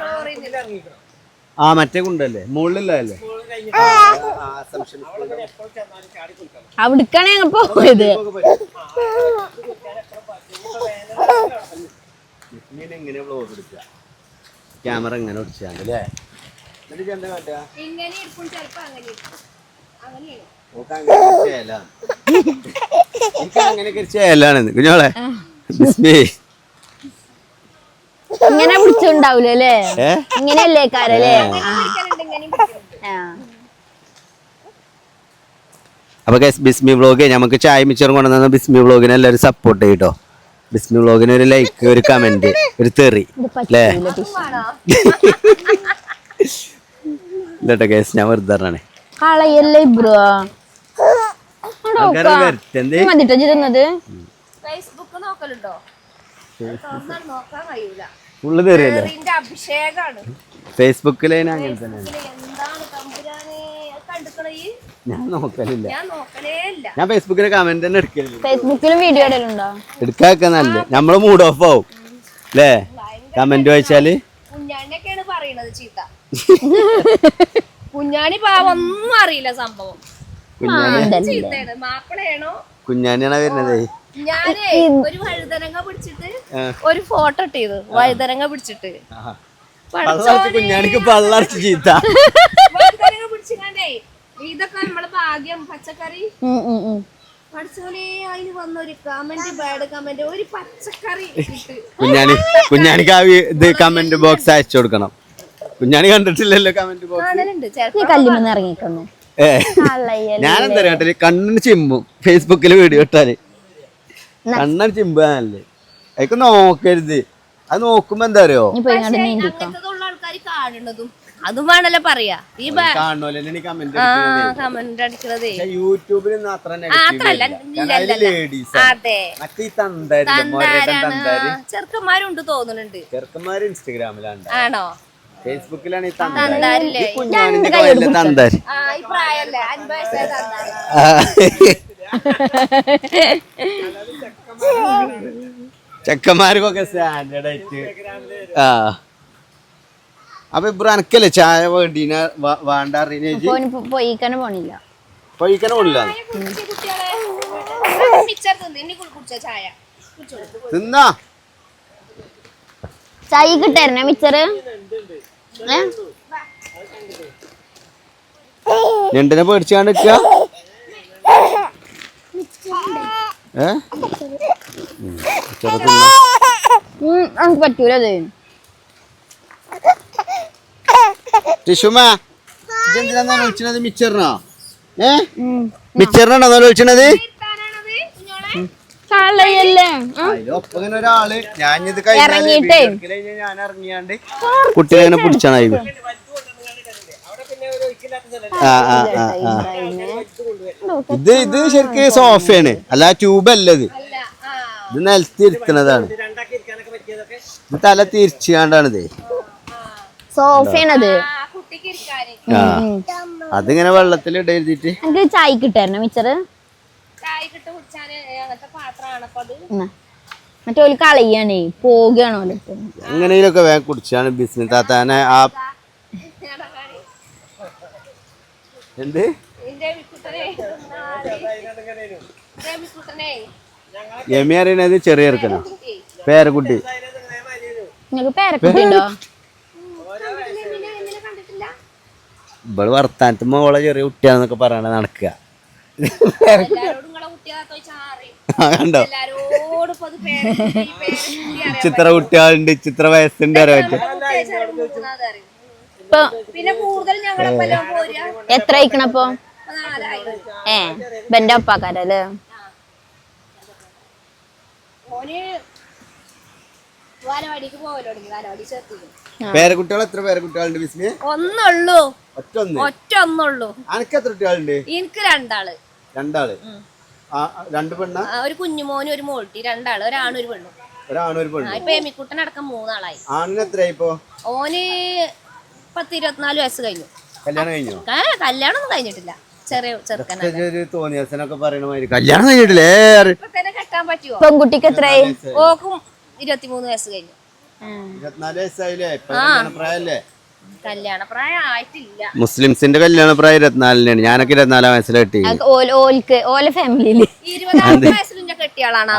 ആ മറ്റേ കുണ്ടല്ലേ മുകളിലല്ലേ? അവിടേക്കാണ് ഞങ്ങൾ പോയത്. എങ്ങനെ വ്ലോഗ് എടുക്കുക? ക്യാമറ എങ്ങനെ ഒടിച്ചാണ്ടല്ലേ? അങ്ങനെയൊക്കെ ചേലാണ് കുഞ്ഞോളെ. ഇങ്ങനെ പിടിച്ചുണ്ടാവൂലേ? ഇങ്ങനെയല്ലേ കാരല്ലേ? അപ്പൊ ബിസ്മി വ്ലോഗ് നമുക്ക് ചായ മിച്ചറും കൊണ്ടുവന്ന ബിസ്മി വ്ലോഗിനെ എല്ലാവരും സപ്പോർട്ട് ചെയ്യട്ടോ. ബിസ്മി വ്ലോഗിന് ഒരു ലൈക്ക്, ഒരു കമന്റ്, ഒരു തെറി അല്ലേ? ഇല്ലട്ടോ ഗൈസ്, ഞാൻ വെറുതെ പറഞ്ഞാണ്. ഫുള്ള് തെറിയല്ലേ? ഫേസ്ബുക്കിലെ അങ്ങനെ തന്നെ. ഞാൻ നോക്കലില്ല. ഞാൻ ഫേസ്ബുക്കിലെ കമന്റ് തന്നെ എടുക്കലില്ല. ഫേസ്ബുക്കിലും വീഡിയോ ഇടലുണ്ടോ? എടുക്കാക്ക നല്ല നമ്മള് മൂഡ് ഓഫ് ആവും അല്ലേ? കമന്റ് വായിച്ചാല് കുഞ്ഞാണിയൊക്കെയാണ് പറയണത് ചീത്ത. കുഞ്ഞാണി പാവൊന്നും അറിയില്ല സംഭവം. കുഞ്ഞാണിയാണ് വരുന്നത്. ഞാനേ ഒരു വഴുതനങ്ങ പിടിച്ചിട്ട് ഒരു ഫോട്ടോ ഇട്ടത്. വഴുതനങ്ങ പിടിച്ചിട്ട് കുഞ്ഞാണിക്ക് പള്ളർച്ച് ചീത്ത. വഴുതനങ്ങ പിടിച്ചിട്ടേ ഇതൊക്കെ നമ്മളെ ഭാഗ്യം. പച്ചക്കറി പഠിച്ചോനെ അതിന് വന്നൊരു കമന്റ്, ബാഡ് കമന്റ്, ഒരു പച്ചക്കറി. കുഞ്ഞാണിക്ക് ആ ഇത് കമന്റ് ബോക്സ് അയച്ചു കൊടുക്കണം. കുഞ്ഞാണി കണ്ടിട്ടില്ലല്ലോ കമന്റ് ബോക്സ്. കല്ലുമെന്ന് ഇറങ്ങിക്കുന്നു. ഞാനെന്താ കേട്ടത്, കണ്ണിന് ചിമ്പും ഫേസ്ബുക്കില് വീഡിയോ ഇട്ടാല്. കണ്ണാണ് ചിമ്പാനല്ലേ? അതൊക്കെ നോക്കരുത്. അത് നോക്കുമ്പോ എന്താ അറിയോ, ആൾക്കാർ കാണുന്നതും അതും വേണല്ലോ പറയാ. ഈ കമന്റ് അടിക്കണതേ യൂട്യൂബിൽ ചെറുക്കന്മാരുണ്ട് തോന്നുന്നുണ്ട്. ചെറുക്കന്മാര് ഇൻസ്റ്റഗ്രാമിലാണ്. ആണോ? ഫേസ്ബുക്കിലാണ് ഈ ചെക്കന്മാർക്കൊക്കെ സ്റ്റാൻഡേർഡ് ആയിട്ട്. ആ അപ്പൊ ഇബ്രു അനക്കല്ലേ ചായ വേണ്ട പോയിക്കാനും പോണില്ല. പഴിക്കാൻ കൊള്ളില്ല തിന്നാ ചായ കിട്ടായിരുന്ന മിച്ചറ് ഞണ്ടിനെ പേടിച്ചാണ്ട് നിക്ക നമുക്ക് പറ്റൂലത് ടിഷുമാ ഇതെന്തിനാ വിളിച്ചത് മിച്ചറിനോ മിച്ചറിനാണോ വിളിച്ചത് കളയല്ലേ ഒപ്പങ്ങനെ ഒരാള് ഞാനിത് ഇറങ്ങിയിട്ടേ ഞാൻ ഇറങ്ങിയാണ്ട് കുട്ടിനെ ഇങ്ങനെ പിടിച്ചാണ് ഇത് ശരിക്ക് സോഫയാണ് അല്ല ട്യൂബ് അല്ല ഇത് നിലത്തി ഇരിക്കണതാണ് ഇത് തല തിരിച്ചാണ്ടാണിത് സോഫയാണത് അതിങ്ങനെ വെള്ളത്തിൽ ഇടരുതിട്ട് എനിക്ക് ചായ കിട്ടായിരുന്നു മിച്ചറ് മറ്റേ ഓല് കളയാണേ പോവുകയാണോ എങ്ങനെയൊക്കെ വേഗം കുടിച്ചാണ് ബിസിനസ് താത്താനെ ആ എന്ത് എമി അറിയണത് ചെറിയ ഇറക്കണോ പേരക്കുട്ടി നിങ്ങക്ക് പേരക്കുട്ടിണ്ടോ ഇവള് വർത്താനത്തുമ്പോ ഓളെ ചെറിയ കുട്ടിയാന്നൊക്കെ പറയണ നടക്കുക കണ്ടോ ചിത്ര കുട്ടികളുണ്ട് ചിത്ര വയസ്സുണ്ട് അറിയാം എത്ര അയക്കണപ്പോ ബെന്റെ ഒപ്പാക്കാരല്ലേ പേരക്കുട്ടികൾ എത്ര പേരക്കുട്ടികളുണ്ട് ബിസ്മി ഒന്നുള്ളൂ ഒറ്റൊന്നുള്ളൂ അനക്ക് എത്ര കുട്ടികളുണ്ട് എനിക്ക് രണ്ടാള് രണ്ട് പെണ്ണ ഒരു കുഞ്ഞുമോനും ഒരു മോൾട്ടി രണ്ടാള് ഒരാണും ഒരു പെണ്ണും ഒരാണൊരു പെണ്ണു ഇപ്പൊ എമിക്കുട്ടനടക്കം 3 ആളായി ആണിന് എത്രയായി ഇപ്പൊ ഓന് 10-24 വയസ്സ് കഴിഞ്ഞു കല്യാണം കഴിഞ്ഞോ കല്യാണം ഒന്നും കഴിഞ്ഞിട്ടില്ല ചെറിയ ചെറുക്കനൊക്കെ തോന്നിയസനൊക്കെ പറയണ മാതിരി കല്യാണം കഴിഞ്ഞിട്ടില്ലേ കെട്ടാൻ പറ്റുമോ പെൺകുട്ടിക്ക് എത്രയായി ഓക്കും 23 വയസ്സ് കഴിഞ്ഞു 24 വയസ്സായില്ലേ പ്രായല്ലേ കല്യാണ പ്രായം ആയിട്ടില്ല മുസ്ലിംസിന്റെ കല്യാണ പ്രായം 24-നാണ് ഞാനൊക്കെ 24 വയസ്സിൽ കെട്ടി ഓല ഫാമിലിയില് 20 വയസ്സിൽ കെട്ടിയാളാണ്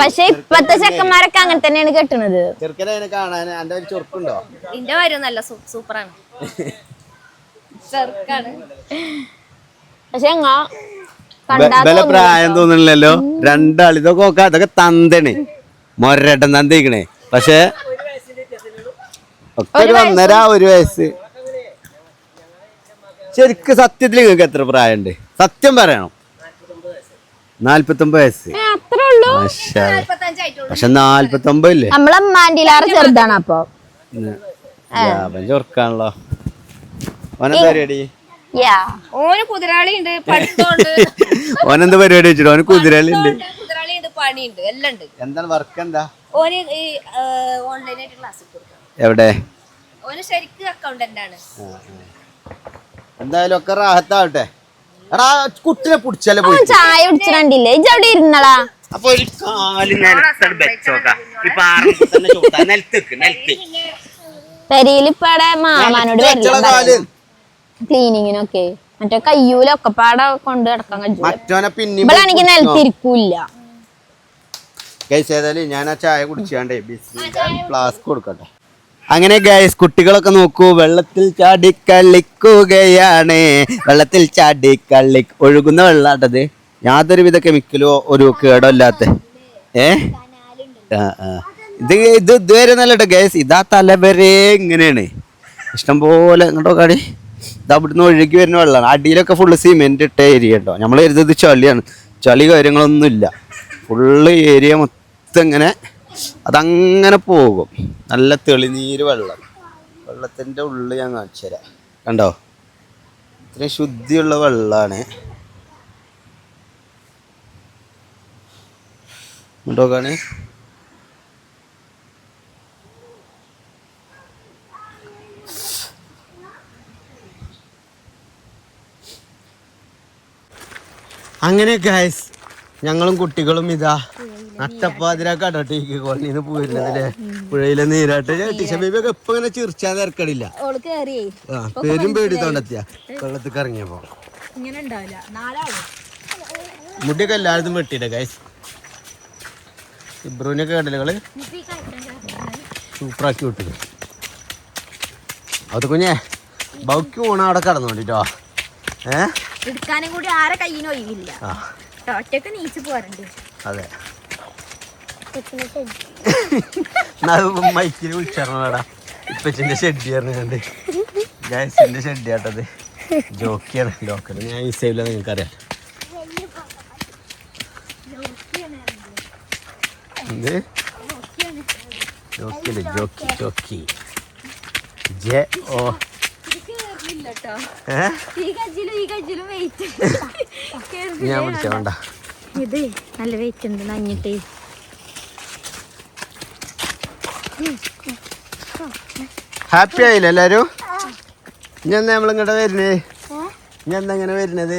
പക്ഷെ ഇപ്പത്തെ ചെക്കന്മാരൊക്കെ അങ്ങനെ തന്നെയാണ് കെട്ടുന്നത് ചെറുക്കനെ കാണാൻ എന്റെ ഒരു ചൊറുക്കുണ്ടോ എന്റെ കാര്യം നല്ല സൂപ്പറാണ് ചെറുക്കാണ് പക്ഷെ ബല പ്രായം തോന്നണില്ലല്ലോ രണ്ടാൾ ഇതൊക്കെ നോക്കാം അതൊക്കെ തന്തണ് മൊരട്ടൻ തന്തയിക്കണേ പക്ഷെ ഒക്കെ ഒരു 1.5 വയസ്സ് ശരിക്ക് സത്യത്തിൽ നിങ്ങൾക്ക് എത്ര പ്രായമുണ്ട് സത്യം പറയണം 49 വയസ്സ് പക്ഷെ 49 ഇല്ലേ നമ്മളമ്മാന്റിലാറ് ചെറുതാണ് അപ്പൊ ചൊറുക്കാണല്ലോ ഓനെന്താ പരിപാടി ഓന് കുതിരാളി ഉണ്ട് പഠിത്തമുണ്ട് ഓനെന്താ പരിപാടി വെച്ചിട്ട് ഓന് കുതിരാളി ഉണ്ട് കുതിരാളി ഉണ്ട് പണിയുണ്ട് എല്ലാം ഉണ്ട് എന്താണ് വർക്ക് എന്താ ഓന് ഈ ഓൺലൈനായിട്ട് ക്ലാസ് കൊടുക്കും എവിടെ ഓന് ശരിക്കും അക്കൗണ്ടന്റ് ആണ് എന്തായാലും ഒക്കെ റാഹത്താവട്ടെ എടാ കുട്ടിനെ പിടിച്ചാലേ പോയി ചായ കുടിച്ചിട്ടില്ലേ ഇജ്ജ് അവിടെ ഇരുന്നടാ അപ്പൊ ഒരു കാല് പെരിയിലിപ്പടെ മാമാനോട് ക്ലീനിങ്ങിനൊക്കെ മറ്റേ കയ്യൂലൊക്കെ പാടെ കൊണ്ട് കിടക്കാൻ കഴിയും ഇവളാണെങ്കിൽ നിലത്തിരിക്കൂല ഏതായാലും ഞാൻ ആ ചായ കുടിച്ചാണ്ടേ ഫ്ലാസ്ക് കൊടുക്കട്ടെ അങ്ങനെ ഗൈസ് കുട്ടികളൊക്കെ നോക്കൂ വെള്ളത്തിൽ ചാടി കളിക്കുകയാണ് വെള്ളത്തിൽ ചാടി ഒഴുകുന്ന വെള്ളാട്ടത് യാതൊരുവിധ കെമിക്കലോ ഒരു കേടോ ഇല്ലാത്ത ഇത് ഇതുവരെ നല്ലട്ടോ ഗൈസ് ഇതാ തലവരെ ഇങ്ങനെയാണ് ഇഷ്ടംപോലെ ഇങ്ങോട്ടോ കാടി ഇത് അവിടുന്ന് ഒഴുകി വരുന്ന വെള്ളമാണ് അടിയിലൊക്കെ ഫുള്ള് സിമെന്റ് ഇട്ട ഏരിയ കേട്ടോ നമ്മൾ കരുതുന്നത് ചളിയാണ് ചളി കാര്യങ്ങളൊന്നുമില്ല ഫുള്ള് ഏരിയ മൊത്തം ഇങ്ങനെ അതങ്ങനെ പോകും നല്ല തെളിനീര് വെള്ളത്തിൻ്റെ ഉള്ളിൽ ഞാൻ കാണിച്ചു തരാം കണ്ടോ ഇത്രയും ശുദ്ധിയുള്ള വെള്ളമാണ് നോക്കാണ് അങ്ങനെ ഗൈസ് ഞങ്ങളും കുട്ടികളും ഇതാ നട്ടപ്പാതിരാക്കാട്ടോ ടീക്ക് കോളനിന്ന് പോയിരുന്നതല്ലേ പുഴയിലെ നീരാട്ട് ടീഷ ബേബിയൊക്കെ ഇപ്പൊ ഇങ്ങനെ ചിരിച്ചാൻ തിരക്കടില്ല ഓള് കേറിയേ പേരും പേടി തോണ്ടെത്തിയ വെള്ളത്തിൽ ഇറങ്ങിയപ്പോ ഇങ്ങനെ ഉണ്ടാവില്ല നാലാള് മുടിയൊക്കെ എല്ലായിടത്തും വെട്ടിയിട്ടേ ഗൈസ് ഇബ്രൂനൊക്കെ കണ്ടല്ലേ സൂപ്പറാക്കി വിട്ടത് അത് കുഞ്ഞേ ബൗക്ക് പോണ അവിടെ കടന്നോണ്ടിട്ടോ എടുക്കാനും കൂടി ആരെ കയ്യിനും ഒഴിവില്ല ഒറ്റക്ക് നീച്ച് പോരണ്ട് അതെ മൈക്കിൽ വിളിച്ചറിഞ്ഞടാ ഇപ്പച്ചിന്റെ ഷെഡ് കണ്ട് ഗ്യാസിന്റെ ഷെഡ് ആട്ടത് ജോക്കിയാണ് ലോക്കൽ ഞാൻ യൂസ് ചെയ്യില്ല നിങ്ങൾക്കറിയാം എന്ത് ജോക്കിയല്ലേ ജോക്കി ജോക്കി ജെ ഓ ഞാൻ വിളിച്ച വേണ്ട ഇത് നല്ല വെയിറ്റ് ഉണ്ട് നഞ്ഞിട്ടേ ഹാപ്പി ആയില്ല എല്ലാരും ഇനി എന്താ നമ്മളിങ്ങോട്ട് വരുന്നേ ഇനി എന്താ ഇങ്ങനെ വരുന്നത്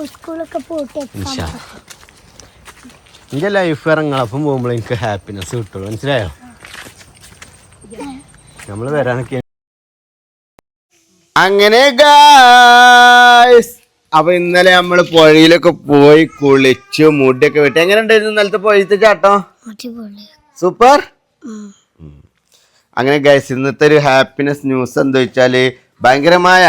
സ്കൂളൊക്കെ പോയിട്ട് എന്റെ ലൈഫ് ഇറങ്ങളപ്പം പോകുമ്പോൾ എനിക്ക് ഹാപ്പിനെസ് കിട്ടുള്ളൂ മനസ്സിലായോ നമ്മള് വരാനൊക്കെ അങ്ങനെ ഗായ്സ് അപ്പൊ ഇന്നലെ നമ്മള് പുഴയിലൊക്കെ പോയി കുളിച്ചു മുടിയൊക്കെ വെട്ടി എങ്ങനെ ഉണ്ടായിരുന്നു ഇന്നലത്തെ പുഴയത്തെ ചാട്ടം സൂപ്പർ അങ്ങനെ ഗൈസ് ഇന്നത്തെ ഒരു ഹാപ്പിനെസ് ന്യൂസ് എന്താ വെച്ചാല് ഭയങ്കരമായ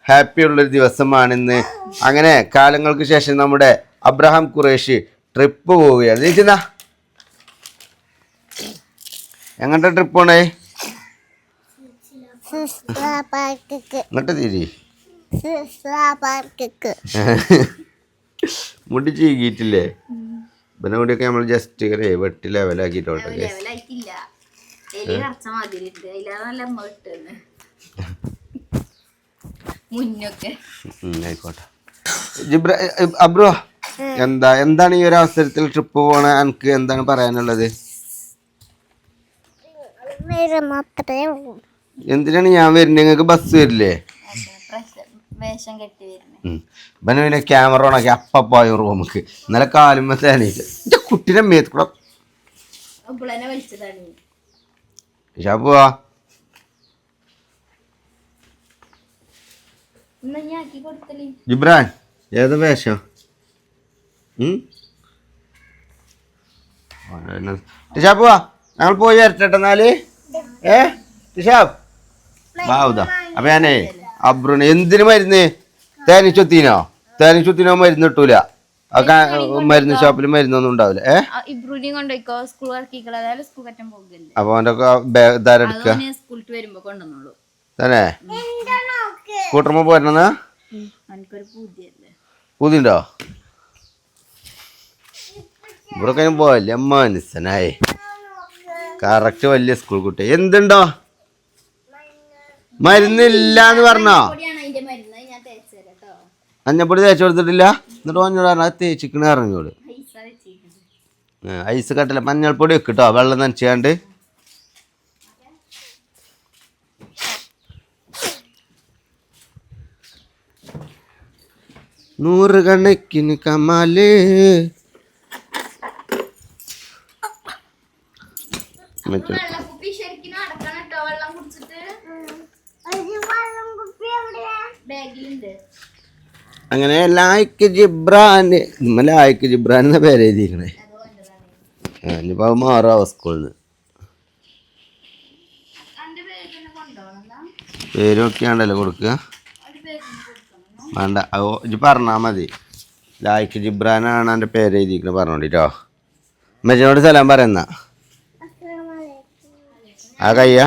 ഹാപ്പി ഉള്ളൊരു ദിവസമാണിന്ന് അങ്ങനെ കാലങ്ങൾക്ക് ശേഷം നമ്മുടെ അബ്രഹാം ഖുറേഷി ട്രിപ്പ് പോവുകയാണ് ചേച്ചിന്നാ എങ്ങനത്തെ ട്രിപ്പ് പോണേ ഇങ്ങോട്ട് തിരി മുടി ചീകിയിട്ടില്ലേ പിന്നെ മുടിയൊക്കെ നമ്മൾ ജസ്റ്റ് വെട്ടി ലെവലാക്കിട്ടോട്ടെ ആയിക്കോട്ടെ അബ്രോ എന്താണ് ഈ ഒരു അവസരത്തിൽ ട്രിപ്പ് പോണ എനിക്ക് എന്താണ് പറയാനുള്ളത് എന്തിനാണ് ഞാൻ വരുന്നത് നിങ്ങൾക്ക് ബസ് വരില്ലേ പിന്നെ ക്യാമറ ഓണാക്കി അപ്പ പോയ റൂമുക്ക് ഇന്നലെ കാലുമ്പോ തേനീട്ട് എന്റെ കുട്ടീനെ മേത്ത് കൂടെ പോവാ ജിബ്രാൻ ഏതാ വേഷം ടിഷാ പോവാ ഞങ്ങൾ പോയി വരട്ടെ എന്നാല് ടിഷാബ് ബാവുതാ അപ്പൊ ഞാനേ അബ്രുന് എന്തിനു മരുന്ന് തേനീച്ചൊത്തീനോ മരുന്ന് കിട്ടൂല മരുന്ന് ഷോപ്പിൽ മരുന്നൊന്നും ഉണ്ടാവില്ല അപ്പൊ അവന്റെ ഇതാരെടുക്ക തന്നെ കൂട്ടുമ്പോ പോരണ പൂതിണ്ടോ ഇവിടെ പോവല്ലേ മനസ്സനായി കറക്റ്റ് വലിയ സ്കൂൾ കുട്ടി എന്തുണ്ടോ മരുന്നില്ലാന്ന് പറഞ്ഞോ മഞ്ഞപ്പൊടി തേച്ച് കൊടുത്തിട്ടില്ല എന്നിട്ട് മഞ്ഞോട് പറഞ്ഞ തേച്ചിക്കണ ഇറങ്ങിയോട് ഐസ് കട്ടില്ല മഞ്ഞൾപ്പൊടി വെക്കിട്ടോ വെള്ളം നനച്ചാണ്ട് നൂറുകണക്കിന് കമാല് അങ്ങനെ ലായിക്ക് ജിബ്രാൻ എന്ന പേര് എഴുതിയിരിക്കണേ ഇനിയിപ്പോ അത് മാറാവോ സ്കൂളിൽ നിന്ന് പേരൊക്കെയാണ്ടല്ലോ കൊടുക്കുക വേണ്ട ഇത് പറഞ്ഞാൽ മതി ലായിക്ക് ജിബ്രാനാണ് എൻ്റെ പേര് എഴുതിയിരിക്കണത് പറഞ്ഞോണ്ടിട്ടോ മെജനോട് സലാം പറയുന്ന ആ കയ്യ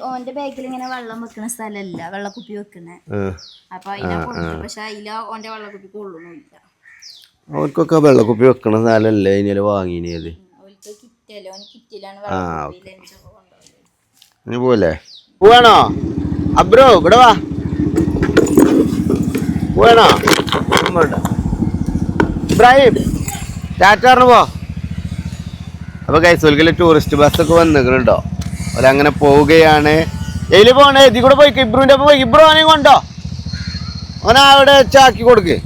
ഓന്റെ ബാഗിൽ ഇങ്ങനെ വെള്ളം വെക്കണ സ്ഥലല്ല വെള്ളക്കുപ്പി വെക്കണേ അപ്പൊ പക്ഷെ അതില ഓന്റെ വെള്ളക്കുപ്പി കൊള്ളണില്ല അവർക്കൊക്കെ വെള്ളക്കുപ്പി വെക്കണ സ്ഥലല്ലേ ഇനി വാങ്ങിയത് ഇനി പോലെ പോവാണോ അബ്രോ ഇവിടെ വാ പോവാണോ ഇബ്രാഹിം ടാറ്റാറിന് പോ. അപ്പോൾ കൈസോൽക്കിൽ ടൂറിസ്റ്റ് ബസ്സൊക്കെ വന്നിരിക്കണുണ്ടോ. അവരങ്ങനെ പോവുകയാണ്. എയില് പോണേ ഇതി കൂടെ പോയിക്കോ, ഇബ്രുവിന്റെ ഒപ്പം പോയി. ഇബ്രു ആണെങ്കിൽ കൊണ്ടോ, ഓനെ അവിടെ വെച്ചാക്കി കൊടുക്ക്.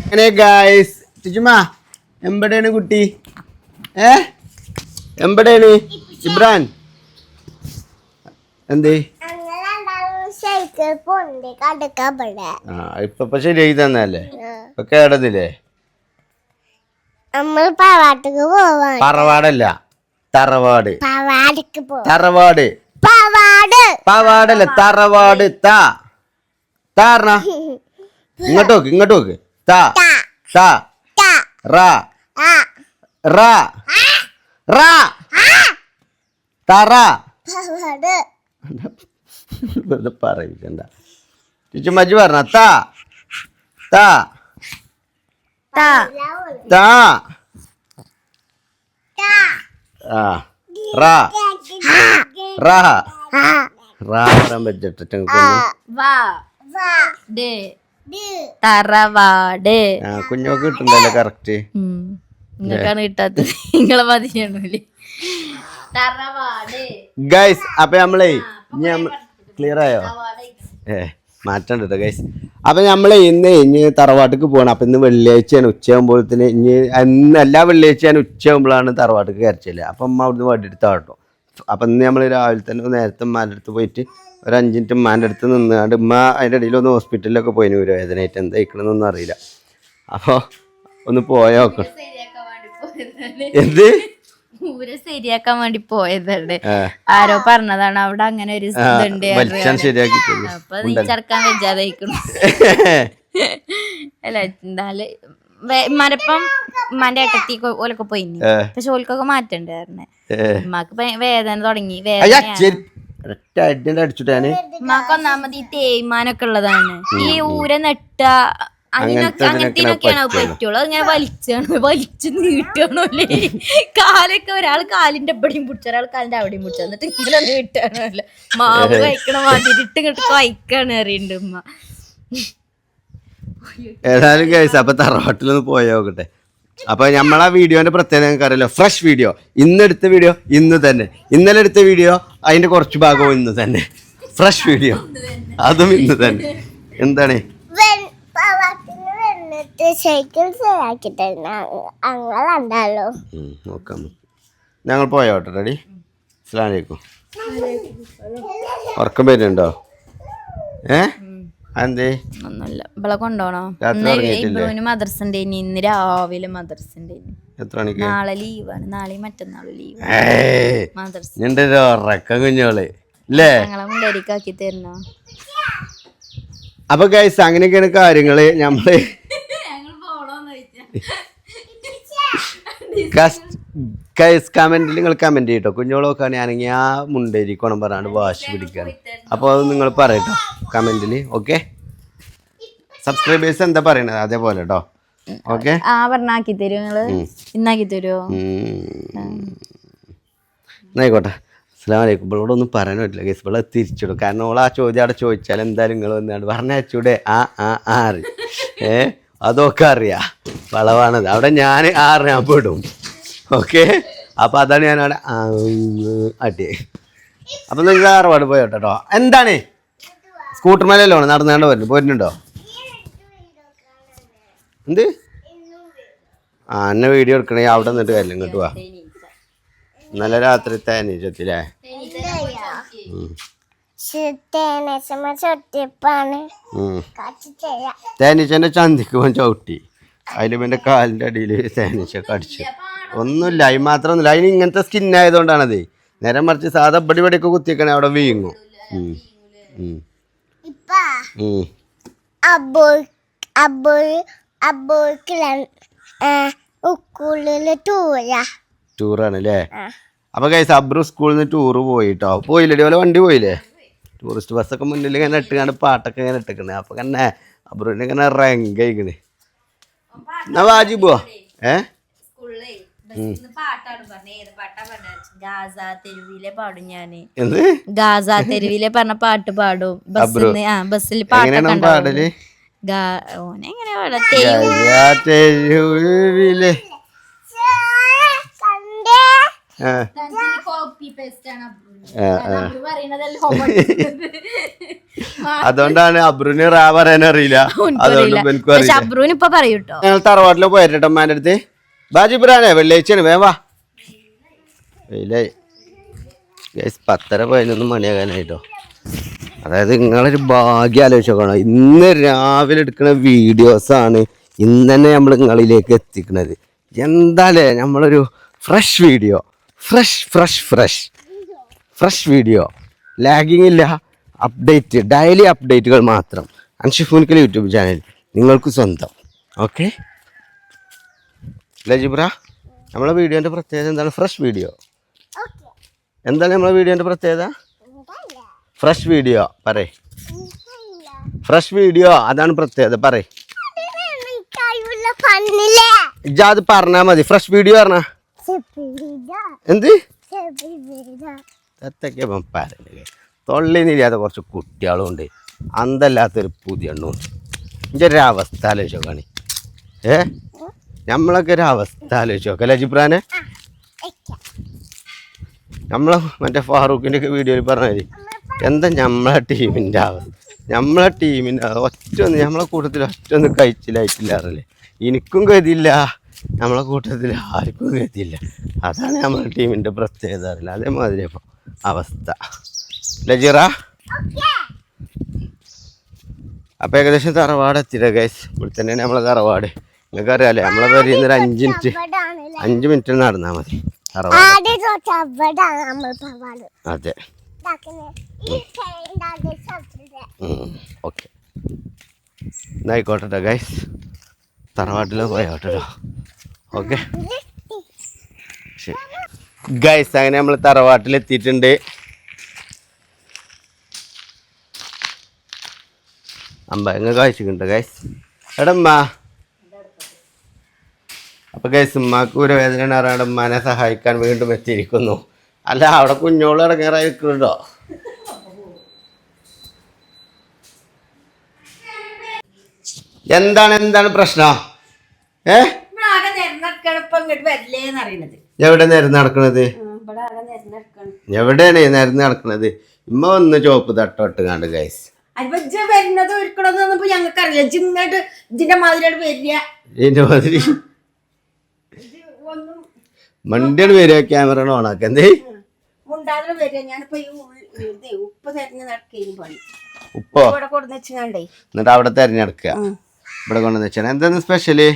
അങ്ങനെ ഗായ്സ്, ചുമ്മാ എമ്പടെയാണ് കുട്ടി? എമ്പടെയാണ് ഇബ്രാൻ? എന്തേ ഇപ്പൊ ശരിയായി തന്നല്ലേ? ഇപ്പൊ കേടന്നില്ലേ? നമ്മൾ പാവാട്ടക്ക് പോവാൻ. പറവാടല്ല, തറവാട്. പാവാടക്ക് പോ. തറവാട്. പാവാട്. പാവാടല്ല, തറവാട്. താ താറ ഇങ്ങോട്ട് നോക്ക്, ഇങ്ങോട്ട് നോക്ക്. താ ഷ റ റ റ തറ. പാവാട്. വെറുതെ പറയിക്കണ്ട. ചുറ്റും മജ്ജ് പറഞ്ഞ താ താ താ താ ആ റ റ റ പറയാൻ പറ്റിട്ട് വാ ഡേ തറവാട്. കുഞ്ഞോക്ക് കിട്ടുന്നല്ലേ കറക്റ്റ്. നിങ്ങൾക്കാണ് കിട്ടാത്തത്, നിങ്ങളെ മതിയാണല്ലേ. തറവാട് ഗൈസ്. അപ്പൊ നമ്മളേ ക്ലിയർ ആയോ? മാറ്റണ്ട കേട്ടോ ഗൈസ്. അപ്പൊ നമ്മളെ ഇന്ന് തറവാട്ടിക്ക് പോകണം. അപ്പൊ ഇന്ന് വെള്ളിയാഴ്ചയാണ്, ഉച്ചയാകുമ്പോഴത്തേന് ഇന്ന് എല്ലാ വെള്ളിയാഴ്ചയാണ് ഉച്ചയാകുമ്പോഴാണ് തറവാട്ടിക്ക് കരച്ചില്ല. അപ്പം അമ്മ അവിടുന്ന് വടി എടുത്താൽ കേട്ടോ. അപ്പം ഇന്ന് നമ്മൾ രാവിലെ തന്നെ നേരത്തെ ഉമ്മാൻ്റെ അടുത്ത് പോയിട്ട് ഒരു 5 മിനിറ്റ് ഉമ്മാൻ്റെ അടുത്ത് നിന്നാണ്ട് ഉമ്മ അതിൻ്റെ ഇടയിൽ ഒന്ന് ഹോസ്പിറ്റലിലൊക്കെ പോയിന് വേദനയായിട്ട് എന്താ ഇക്കണമെന്നൊന്നും അറിയില്ല. അപ്പോൾ ഒന്ന് പോയോ നോക്കണം. എന്ത് ഊര് ശരിയാക്കാൻ വേണ്ടി പോയതല്ലേ, ആരോ പറഞ്ഞതാണ് അവിടെ അങ്ങനെ ഒരു ഇതുണ്ട്. അപ്പൊ നീ ചെറുക്കാൻ വെച്ചാതായിക്കണം. അല്ല എന്തായാലും മരപ്പം ഉമ്മാന്റെ ഏട്ടത്തി ഓലൊക്കെ പോയിന്, പക്ഷെ ഓൽക്കൊക്കെ മാറ്റണ്ടായിരുന്നെ. ഉമ്മാക്ക് വേദന തുടങ്ങി. ഉമ്മാക്ക് ഒന്നാമത് ഈ തേയ്മാനൊക്കെ ഉള്ളതാണ്. ഈ ഊര നെട്ട അങ്ങനത്തേനൊക്കെയാണ് പറ്റുള്ളൂ. അതിങ്ങനെ വലിച്ചു നീട്ടണല്ലേ. കാലൊക്കെ ഒരാൾ കാലിന്റെ എവിടെയും പിടിച്ച, ഒരാൾ കാലിന്റെ അവിടെയും പിടിച്ച, എന്നിട്ട് ഇങ്ങനെ നീട്ടണല്ലോ. മാവ് കഴിക്കണ മാതിരിട്ട് ഇങ്ങോട്ട് കഴിക്കാണ് അറിയണ്ട് ഉമ്മ. ഏതായാലും കഴിച്ച അപ്പൊ തറവാട്ടിലൊന്ന് പോയോക്കട്ടെ. അപ്പൊ നമ്മളാ വീഡിയോന്റെ പ്രത്യേകത ഞങ്ങൾക്ക് അറിയാലോ, ഫ്രഷ് വീഡിയോ. ഇന്നെടുത്ത വീഡിയോ ഇന്ന് തന്നെ, ഇന്നലെ എടുത്ത വീഡിയോ അതിന്റെ കുറച്ച് ഭാഗവും ഇന്ന് തന്നെ, ഫ്രഷ് വീഡിയോ അതും ഇന്ന് തന്നെ. എന്താണ് സൈക്കിൾ അങ്ങനെയുണ്ടല്ലോ. നോക്കാം, ഞങ്ങൾ പോയോട്ടെ. റെഡി? അസ്സലാമു അലൈക്കും. ഉറക്കം വരുന്നുണ്ടോ? എന്തേ? ഒന്നുമില്ല. ഇവളെ കൊണ്ടോണോ? ഇന്ന് മദ്രസന്റെ ഇന്ന് രാവിലെ മദ്രസന്റെ. എത്ര മണിക്ക്? നാളെ ലീവാണ്, നാളെയും മറ്റന്നാളും ലീവ്. മദ്രസ ഉറക്കം കുഞ്ഞോള് അല്ലേ? ഞങ്ങളെ മുണ്ടേരിക്കാക്കി തരണോ? അപ്പൊ ഗൈസ് അങ്ങനെയൊക്കെയാണ് കാര്യങ്ങള്. നമ്മള് കമന്റിൽ നിങ്ങൾ കമന്റ് ചെയ്യട്ടോ. കുഞ്ഞോളൊക്കെ ആണെങ്കിൽ ആ മുണ്ടേരിക്കണം പറയാണ്ട് വാശി പിടിക്കാണ്. അപ്പോൾ അത് നിങ്ങൾ പറയട്ടോ കമന്റിൽ. ഓക്കെ, സബ്സ്ക്രൈബേഴ്സ് എന്താ പറയണത് അതേപോലെ കേട്ടോ. ഓക്കെ, പറഞ്ഞാക്കി തരുമോ നിങ്ങള്? ഇന്നാക്കി തരുമോ? എന്നായിക്കോട്ടെ. അസ്സലാമു അലൈക്കും. ഇവളോട് ഒന്നും പറയാൻ പറ്റില്ല ഗൈസ്, ഇവളെ തിരിച്ചിടും. കാരണം ഓൾ ആ ചോദ്യം അവിടെ ചോദിച്ചാൽ എന്തായാലും നിങ്ങൾ വന്നാണ്ട് പറഞ്ഞൂടെ ആറി അതൊക്കെ അറിയാം. വളവാണത്. അവിടെ ഞാൻ ഞാൻ പെടും. ഓക്കെ, അപ്പം അതാണ് ഞാൻ അവിടെ അടി. അപ്പം നിങ്ങൾ തറവാട് പോയോട്ടോ. എന്താണ് സ്കൂട്ടർ മേലല്ലോ നടന്നാണ്ട് പോരുന്നുണ്ടോ? എന്ത് എന്നെ വീഡിയോ എടുക്കണേ അവിടെ നിന്നിട്ട് കാര്യമില്ല, ഇങ്ങോട്ട് വാ. ഇന്നലെ രാത്രി തേനീച്ചത്തില്ലേ? തേനീച്ചന്റെ ചന്തിക്ക് പോകാൻ ചവിട്ടി, അതിലും എൻ്റെ കാലിൻ്റെ അടിയിൽ തേനീച്ചൊക്കെ അടിച്ചു. ഒന്നുമില്ല, അതിന് മാത്രമൊന്നുമില്ല. അതിന് ഇങ്ങനത്തെ സ്കിന്നായതുകൊണ്ടാണത്. നേരെ മറിച്ച് സാധാ ബടിയൊക്കെ കുത്തിക്കണേ അവിടെ വീങ്ങും. ടൂറാണല്ലേ? അപ്പൊ ഗൈസ് അബ്രു സ്കൂളിൽ നിന്ന് ടൂറ് പോയിട്ടോ. പോയില്ലേ? പോലെ വണ്ടി പോയില്ലേ? ടൂറിസ്റ്റ് ബസ്സൊക്കെ മുന്നിൽ ഇങ്ങനെ ഇട്ടുകാണ്ട് പാട്ടൊക്കെ ഇങ്ങനെ ഇട്ടിക്കണേ. അപ്പൊ തന്നെ അബ്രുവിനെ ഇങ്ങനെ റെങ്കയിക്കണേ. എന്നാ വാജി പോവാ. ഗാസ തെരുവിലെ പറഞ്ഞ പാട്ട് പാടും ബസ്സിൽ. പാട്ടൊക്കെ പാടല് ഓനെങ്ങനെ തെരുവിലെ അതുകൊണ്ടാണ് അബ്രുവിന് റാ പറയാൻ അറിയില്ല. പക്ഷെ അബ്രുവിന് ഇപ്പൊ പറയൂട്ടോ. ഞങ്ങൾ തറവാട്ടില് പോയിട്ടോ അമ്മാന്റെ അടുത്ത്. ബാജിബ്രാനെ വെള്ളിയാഴ്ചയാണ് വേവാ. 10:11 മണിയാകാനായിട്ടോ. അതായത് നിങ്ങളൊരു ഭാഗ്യം ആലോചിച്ച് നോക്കണം. ഇന്ന് രാവിലെ എടുക്കുന്ന വീഡിയോസാണ് ഇന്ന് തന്നെ നമ്മൾ നിങ്ങളിലേക്ക് എത്തിക്കുന്നത്. എന്താല്ലേ നമ്മളൊരു fresh video, fresh video, lagging ഇല്ല, അപ്ഡേറ്റ്, ഡെയിലി അപ്ഡേറ്റുകൾ മാത്രം. അൻഷിഫൂനിക്കൽ യൂട്യൂബ് ചാനൽ നിങ്ങൾക്ക് സ്വന്തം. ഓക്കെ ലജിബ്ര, നമ്മളെ വീഡിയോൻ്റെ പ്രത്യേകത എന്താണ്? Fresh video. എന്താണ് നമ്മളെ വീഡിയോൻ്റെ പ്രത്യേകത? ഫ്രഷ് വീഡിയോ പറയേ. ഫ്രഷ് വീഡിയോ അതാണ് പ്രത്യേകത പറയേ. ഇജാത് പറഞ്ഞാ മതി. ഫ്രഷ് വീഡിയോ പറഞ്ഞ എന്ത് അത്തൊക്കെ പറഞ്ഞേ. തൊള്ളിന്നില്ലാത്ത കുറച്ച് കുട്ടികളും ഉണ്ട്, അന്തല്ലാത്തൊരു പുതിയ എണ്ണുണ്ട്. ഇതിൻ്റെ ഒരു അവസ്ഥ ആലോചിച്ച് നോക്കാണ്. നമ്മളൊക്കെ ഒരു അവസ്ഥ ആലോചിച്ച് നോക്കാം അല്ലേ ജിബ്രാനെ? നമ്മളെ മറ്റേ ഫാറൂഖിൻ്റെ ഒക്കെ വീഡിയോയിൽ പറഞ്ഞാൽ എന്താ നമ്മളെ ടീമിൻ്റെ അവസ്ഥ. നമ്മളെ ടീമിൻ്റെ ഒറ്റൊന്ന് നമ്മളെ കൂട്ടത്തിൽ ഒറ്റൊന്നും കഴിച്ചില്ലായിട്ടില്ല അറിയില്ലേ. എനിക്കും ഗതിയില്ല, നമ്മളെ കൂട്ടത്തിൽ ആർക്കും ഗതിയില്ല. അതാണ് നമ്മളെ ടീമിൻ്റെ പ്രത്യേകത അറിയില്ല. അതേമാതിരി ഇപ്പോൾ അവസ്ഥ ലജിറ. അപ്പം ഏകദേശം തറവാട് എത്തിയില്ല ഗൈസ്. ഇവിടെ തന്നെയാണ് നമ്മളെ തറവാട്. നിങ്ങൾക്ക് അറിയാമല്ലേ, നമ്മളെ പേരിൽ നിന്ന് 5 മിനിറ്റ് നടന്നാൽ മതി തറവാട്. അതെ ഓക്കെ എന്നായിക്കോട്ടെ ഗൈസ്, തറവാട്ടിൽ പോയോട്ടോ. ഓക്കെ ശരി ഗൈസ്, അങ്ങനെ നമ്മൾ തറവാട്ടിലെത്തിയിട്ടുണ്ട്. അമ്പങ്ങ കാഴ്ചക്കുണ്ട് ഗൈസ്. എടമ്മ അപ്പം ഗൈസ്, ഉമ്മാക്ക് ഒരു വേദന അറിയാണ്ട് ഉമ്മാനെ സഹായിക്കാൻ വീണ്ടും എത്തിയിരിക്കുന്നു. അല്ല അവിടെ കുഞ്ഞോള് ഇടങ്ങേറായിരിക്കുന്നുണ്ടോ? എന്താണ് പ്രശ്നം? എവിടെ നിരന്ന് നടക്കണത്? എവിടെയാണ് നിരന്ന് നടക്കണത്? ഇമ്മ ഒന്ന് ചോപ്പ് തട്ടോട്ട് കണ്ട് ഗൈസ്. ഇതിന്റെ മാതിരി മണ്ടിയാണ് വരിക. ക്യാമറ ഓണാക്ക. എന്തേ ഉപ്പോ എന്നിട്ട് അവിടെ തെരഞ്ഞെടുക്കുക. ഇവിടെ കൊണ്ടുവന്ന് വെച്ചാൽ എന്താണ് സ്പെഷ്യല്?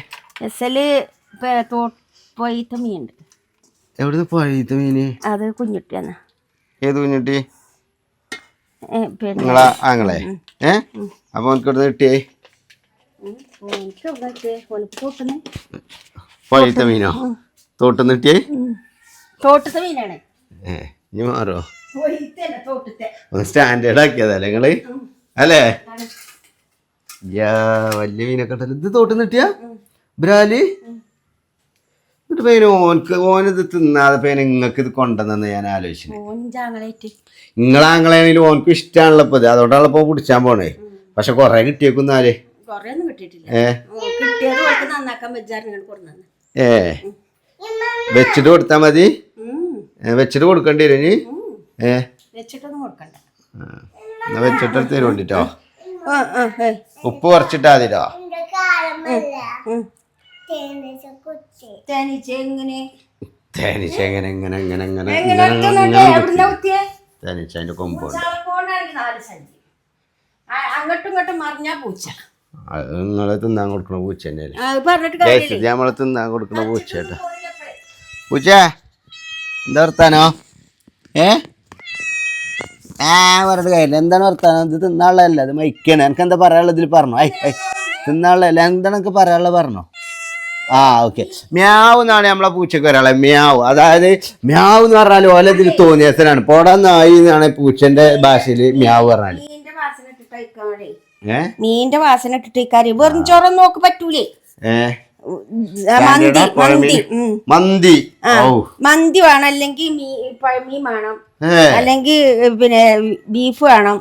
എവിടുന്ന് പൊഴീത്ത മീന്? അത് കുഞ്ഞുട്ടിയാണ്. ഏത് കുഞ്ഞുട്ടി? നിങ്ങളാ ആങ്ങളെ? അപ്പൊ എനിക്ക് ഇവിടുന്ന് കിട്ടിയേ പൊഴീത്ത മീനോ? തോട്ടുന്ന് കിട്ടിയേ? തോട്ടത്തെ മീനാണ്. ഇനി മാറോ? ഒന്ന് സ്റ്റാൻഡേർഡ് ആക്കിയതല്ലേ നിങ്ങള് അല്ലേ? വലിയ മീനൊക്കെ ഉണ്ടല്ലോ. ഇത് തോട്ടുന്ന് കിട്ടിയാ ബ്രാല്? എന്നിട്ട് പേര് ഓനിത് തിന്നാതെ പേര് നിങ്ങൾക്ക് ഇത് കൊണ്ടുവന്നെന്ന് ഞാൻ ആലോചിച്ചു. നിങ്ങളാങ്ങളാണെങ്കിലും ഓനക്ക് ഇഷ്ടമാണല്ലോ ഇപ്പൊ ഇത്, അതുകൊണ്ടാണല്ലോ ഇപ്പൊ പിടിച്ചാൻ പോണേ. പക്ഷെ കൊറേ കിട്ടിയേക്കുന്നാല് വെച്ചിട്ട് കൊടുത്താ മതി. വെച്ചിട്ട് കൊടുക്കേണ്ടി വരും ഇനി. എന്നാ വെച്ചിട്ട് തരുവണ്ടിട്ടോ. ഉപ്പ് കുറച്ചിട്ടാ മതിട്ടോ. തേനീച്ച അതിന്റെ കൊമ്പുണ്ട്. നിങ്ങള് തിന്നാൻ കൊടുക്കണ പൂച്ച തന്നെയല്ലേ? നമ്മള് തിന്നാൻ കൊടുക്കണ പൂച്ച കേട്ടോ. പൂച്ച എന്താ വർത്താനോ? പറഞ്ഞിട്ട് കാര്യമില്ല. എന്താണ് വർത്താനം? ഇത് തിന്നാനുള്ളതല്ല, അത് മൈക്കാണ്. എനിക്ക് എന്താ പറയാനുള്ളത് ഇതിൽ പറഞ്ഞോ? തിന്നാനുള്ളതല്ല, എന്താണ് എനിക്ക് പറയാനുള്ളത് പറഞ്ഞോ? ഓക്കെ. മ്യാവ് എന്നാണ് നമ്മളെ പൂച്ചക്ക് ഒരാളെ മ്യാവ്. അതായത് മ്യാവ് എന്ന് പറഞ്ഞാൽ ഓല ഇതിൽ തോന്നിയസനാണ്. പോടാന്നായി എന്നാണ് പൂച്ചന്റെ ഭാഷയില് മ്യാവ് പറഞ്ഞാല്. മീന്റെ വാസന ഇട്ടിട്ട് വെറും ചോറ നോക്ക് പറ്റൂലേ. മന്തി മന്തി വേണം, അല്ലെങ്കിൽ മീൻ വേണം, അല്ലെങ്കിൽ പിന്നെ ബീഫ് വേണം.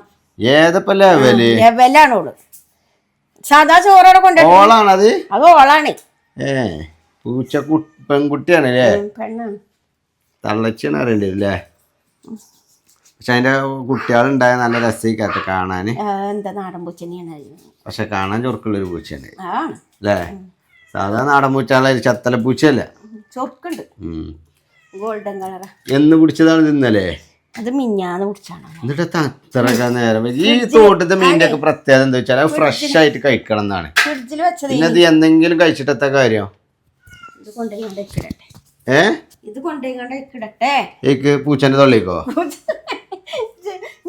ഏതപ്പോ ലെവലാണോള് സാധാ ചോറോടെ കൊണ്ടുപോയി ഓളാണത്? അത് ഓളാണ്. പൂച്ച പെൺകുട്ടിയാണ് അല്ലേ? പെണ്ണാണ്. തള്ളച്ചാണ് അറിയണ്ടേ അല്ലേ? പക്ഷെ അതിന്റെ കുട്ടികളുണ്ടായ നല്ല രസമായിട്ട് കാണാന്. എന്താ നാടൻ പൂച്ചനെയാണ്. പക്ഷെ കാണാൻ ചൊറുക്കുള്ളൊരു പൂച്ചയാണ് ആ അല്ലേ? സാധാ നാടൻ പൂച്ചാളെ ചത്തല പൂച്ചയല്ല, ചൊറുക്കുണ്ട്, ഗോൾഡൻ കളറാ. എന്ന് പിടിച്ചതാണ് ഇന്നലെ? അത് മിഞ്ഞാന്ന് പിടിച്ചാണ്. എന്നിട്ട് അത്രയൊക്കെ നേരം ഈ തോട്ടത്തെ മീനിന്റെ ഒക്കെ പ്രത്യേകത എന്താ വെച്ചാൽ അത് ഫ്രഷ് ആയിട്ട് കഴിക്കണം എന്നാണ്. ഫ്രിഡ്ജിൽ വെച്ചത്. പിന്നെ അത് എന്തെങ്കിലും കഴിച്ചിട്ടെത്ത കാര്യം? ഇത് കൊണ്ടുപോയി ഇടട്ടെ. ഇത് കൊണ്ടുപോയി ഇടട്ടെ. ഏക്ക് പൂച്ചന്റെ തൊള്ളിക്കോ?